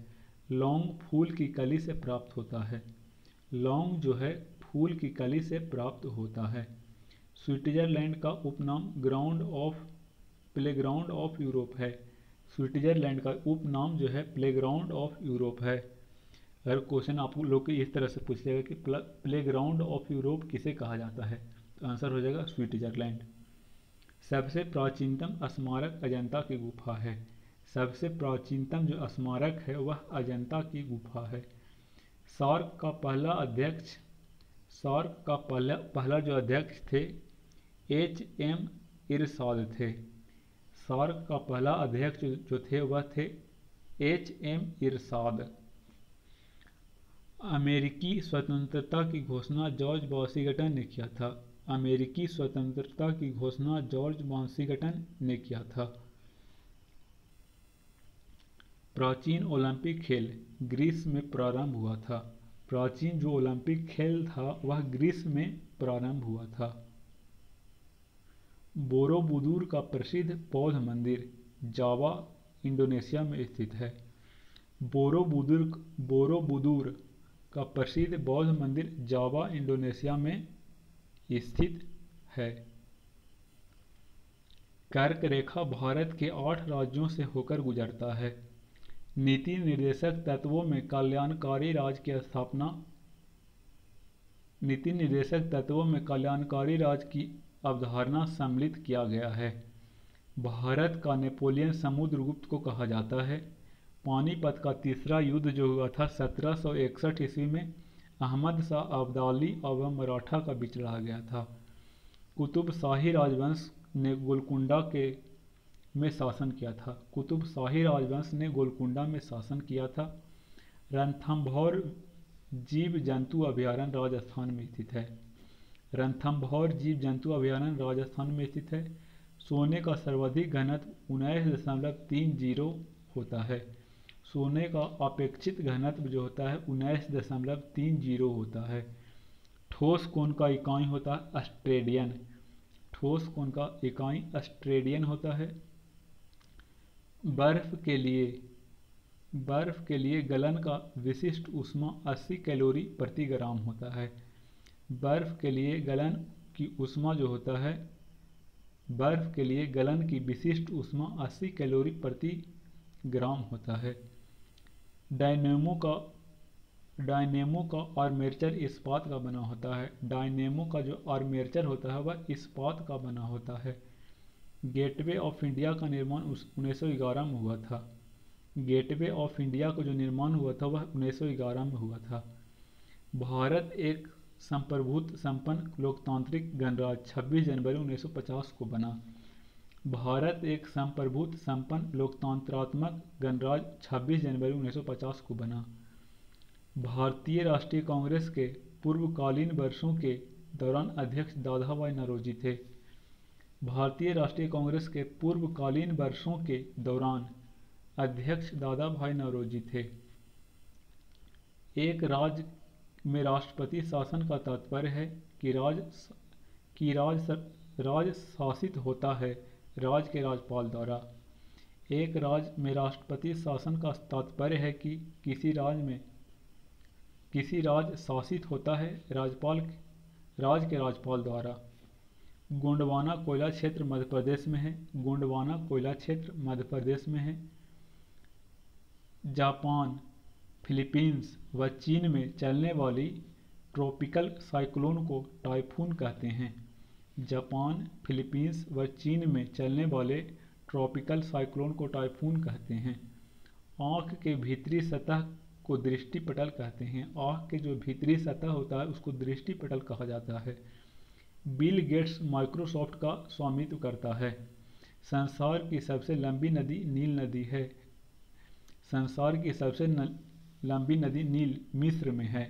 लौंग फूल की कली से प्राप्त होता है। लौंग जो है फूल की कली से प्राप्त होता है। स्विट्जरलैंड का उपनाम प्लेग्राउंड ऑफ यूरोप है। स्विट्जरलैंड का उपनाम जो है प्लेग्राउंड ऑफ यूरोप है। अगर क्वेश्चन आप लोग को इस तरह से पूछ लेगा कि प्लेग्राउंड ऑफ यूरोप किसे कहा जाता है, तो आंसर हो जाएगा स्विट्जरलैंड। सबसे प्राचीनतम स्मारक अजंता की गुफा है। सबसे प्राचीनतम जो स्मारक है वह अजंता की गुफा है। सार्क का पहला जो अध्यक्ष थे H.M. इरशाद थे। सार्क का पहला अध्यक्ष जो थे वह थे H.M. इरशाद। अमेरिकी स्वतंत्रता की घोषणा जॉर्ज वाशिंगटन ने किया था। अमेरिकी स्वतंत्रता की घोषणा जॉर्ज वाशिंगटन ने किया था। प्राचीन ओलंपिक खेल ग्रीस में प्रारंभ हुआ था। प्राचीन जो ओलंपिक खेल था वह ग्रीस में प्रारंभ हुआ था। बोरोबुदुर का प्रसिद्ध बौद्ध मंदिर जावा इंडोनेशिया में स्थित है। बोरोबुदुर का प्रसिद्ध बौद्ध मंदिर जावा इंडोनेशिया में स्थित है। कर्क रेखा भारत के 8 राज्यों से होकर गुजरता है। नीति निर्देशक तत्वों में कल्याणकारी राज की स्थापना नीति निर्देशक तत्वों में कल्याणकारी राज की अवधारणा सम्मिलित किया गया है। भारत का नेपोलियन समुद्रगुप्त को कहा जाता है। पानीपत का तीसरा युद्ध जो हुआ था 1761 ईस्वी में अहमद शाह अब्दाली और मराठा का बीच लड़ा गया था। कुतुब शाही राजवंश ने गोलकुंडा में शासन किया था। कुतुब शाही राजवंश ने गोलकुंडा में शासन किया था। रणथंभौर जीव जंतु अभयारण्य राजस्थान में स्थित है। रणथंभौर जीव जंतु अभयारण्य राजस्थान में स्थित है। सोने का सर्वाधिक घनत्व 19.30 होता है। सोने का अपेक्षित घनत्व जो होता है 19.30 होता है। ठोस कोण का इकाई होता है ऑस्ट्रेडियन। ठोस कोण का इकाई ऑस्ट्रेडियन होता है। बर्फ के लिए गलन का विशिष्ट ऊष्मा 80 कैलोरी प्रति ग्राम होता है। बर्फ के लिए गलन की ऊष्मा जो होता है बर्फ के लिए गलन की विशिष्ट ऊष्मा 80 कैलोरी प्रति ग्राम होता है। डायनेमो का आर्मेचर इस्पात का बना होता है। डायनेमो का जो आर्मेचर होता है वह इस्पात का बना होता है। गेटवे ऑफ इंडिया का निर्माण 1911 में हुआ था। गेटवे ऑफ इंडिया का जो निर्माण हुआ था वह 1911 में हुआ था। भारत एक संप्रभुत्व संपन्न लोकतांत्रिक गणराज्य 26 जनवरी 1950 को बना। भारत एक संप्रभुत्व संपन्न लोकतंत्रात्मक गणराज्य 26 जनवरी 1950 को बना। भारतीय राष्ट्रीय कांग्रेस के पूर्वकालीन वर्षों के दौरान अध्यक्ष दादाभाई नौरोजी थे। भारतीय राष्ट्रीय कांग्रेस के पूर्वकालीन वर्षों के दौरान अध्यक्ष दादाभाई नौरोजी थे। एक राज्य में राष्ट्रपति शासन का तात्पर्य है कि राज शासित होता है राज्य के राज्यपाल द्वारा। एक राज्य में राष्ट्रपति शासन का तात्पर्य है कि किसी राज्य शासित होता है राज्य के राज्यपाल द्वारा। गोंडवाना कोयला क्षेत्र मध्य प्रदेश में है। गोंडवाना कोयला क्षेत्र मध्य प्रदेश में है। फिलीपींस व चीन में चलने वाली ट्रॉपिकल साइक्लोन को टाइफून कहते हैं। जापान, फिलीपींस व चीन में चलने वाले ट्रॉपिकल साइक्लोन को टाइफून कहते हैं। आँख के भीतरी सतह को दृष्टिपटल कहते हैं। आँख के जो भीतरी सतह होता है उसको दृष्टिपटल कहा जाता है। बिल गेट्स माइक्रोसॉफ्ट का स्वामित्व करता है। संसार की सबसे लंबी नदी नील नदी है। संसार की सबसे लंबी नदी नील मिस्र में है।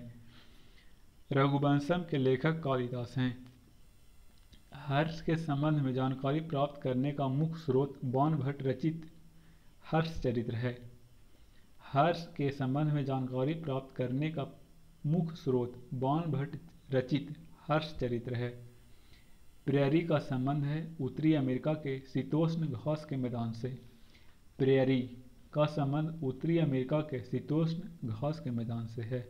रघुवंशम के लेखक कालिदास हैं। हर्ष के संबंध में जानकारी प्राप्त करने का मुख्य स्रोत बाणभट्ट रचित हर्षचरित्र है। हर्ष के संबंध में जानकारी प्राप्त करने का मुख्य स्रोत बाणभट्ट रचित हर्षचरित्र है। प्रेयरी का संबंध है उत्तरी अमेरिका के शीतोष्ण घास के मैदान से। प्रेयरी का संबंध उत्तरी अमेरिका के शीतोष्ण घास के मैदान से है।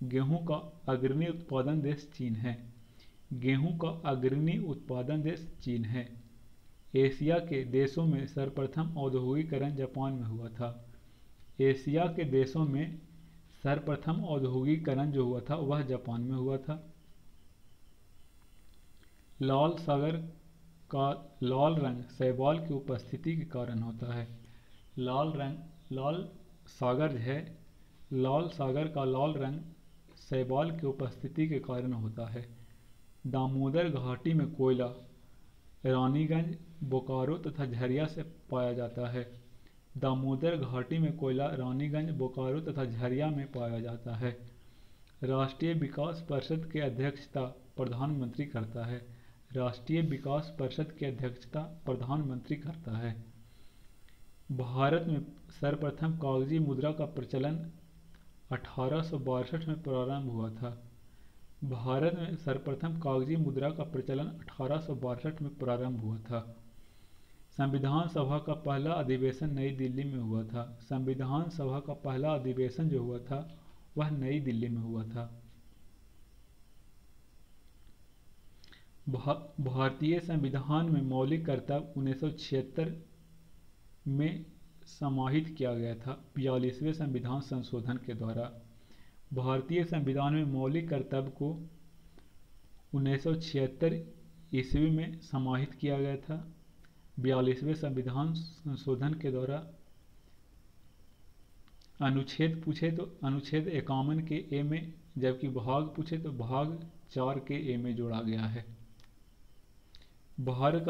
गेहूं का अग्रणी उत्पादन देश चीन है। गेहूं का अग्रणी उत्पादन देश चीन है। एशिया के देशों में सर्वप्रथम औद्योगिकरण जापान में हुआ था। एशिया के देशों में सर्वप्रथम औद्योगिकरण जो हुआ था वह जापान में हुआ था। लाल सागर का लाल रंग शैवाल की उपस्थिति के कारण होता है। लाल सागर है, लाल सागर का लाल रंग शैवाल की उपस्थिति के कारण होता है। दामोदर घाटी में कोयला रानीगंज, बोकारो तथा झरिया से पाया जाता है। दामोदर घाटी में कोयला रानीगंज, बोकारो तथा झरिया में पाया जाता है। राष्ट्रीय विकास परिषद की अध्यक्षता प्रधानमंत्री करता है। राष्ट्रीय विकास परिषद की अध्यक्षता प्रधानमंत्री करता है। भारत में सर्वप्रथम कागजी मुद्रा का प्रचलन 1862 में प्रारंभ हुआ था। भारत में सर्वप्रथम कागजी मुद्रा का प्रचलन 1862 में प्रारंभ हुआ था। संविधान सभा का पहला अधिवेशन नई दिल्ली में हुआ था। संविधान सभा का पहला अधिवेशन जो हुआ था वह नई दिल्ली में हुआ था। भारतीय संविधान में मौलिक कर्तव्य 1976 में समाहित किया गया था 42वें संविधान संशोधन के द्वारा। भारतीय संविधान में मौलिक कर्तव्य को 1976 ईस्वी में समाहित किया गया था 42वें संविधान संशोधन के द्वारा। अनुच्छेद पूछे तो अनुच्छेद 51 के ए में, जबकि भाग पूछे तो भाग 4 के ए में जोड़ा गया है। भारत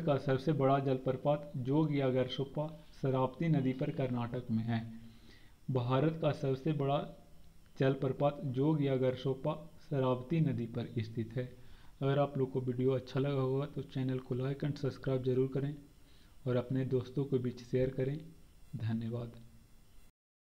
का सबसे बड़ा जलप्रपात जोग या गरसोप्पा शरावती नदी पर कर्नाटक में है। भारत का सबसे बड़ा जलप्रपात जोग या गरसोप्पा शरावती नदी पर स्थित है। अगर आप लोग को वीडियो अच्छा लगा होगा तो चैनल को लाइक एंड सब्सक्राइब जरूर करें और अपने दोस्तों के बीच शेयर करें। धन्यवाद।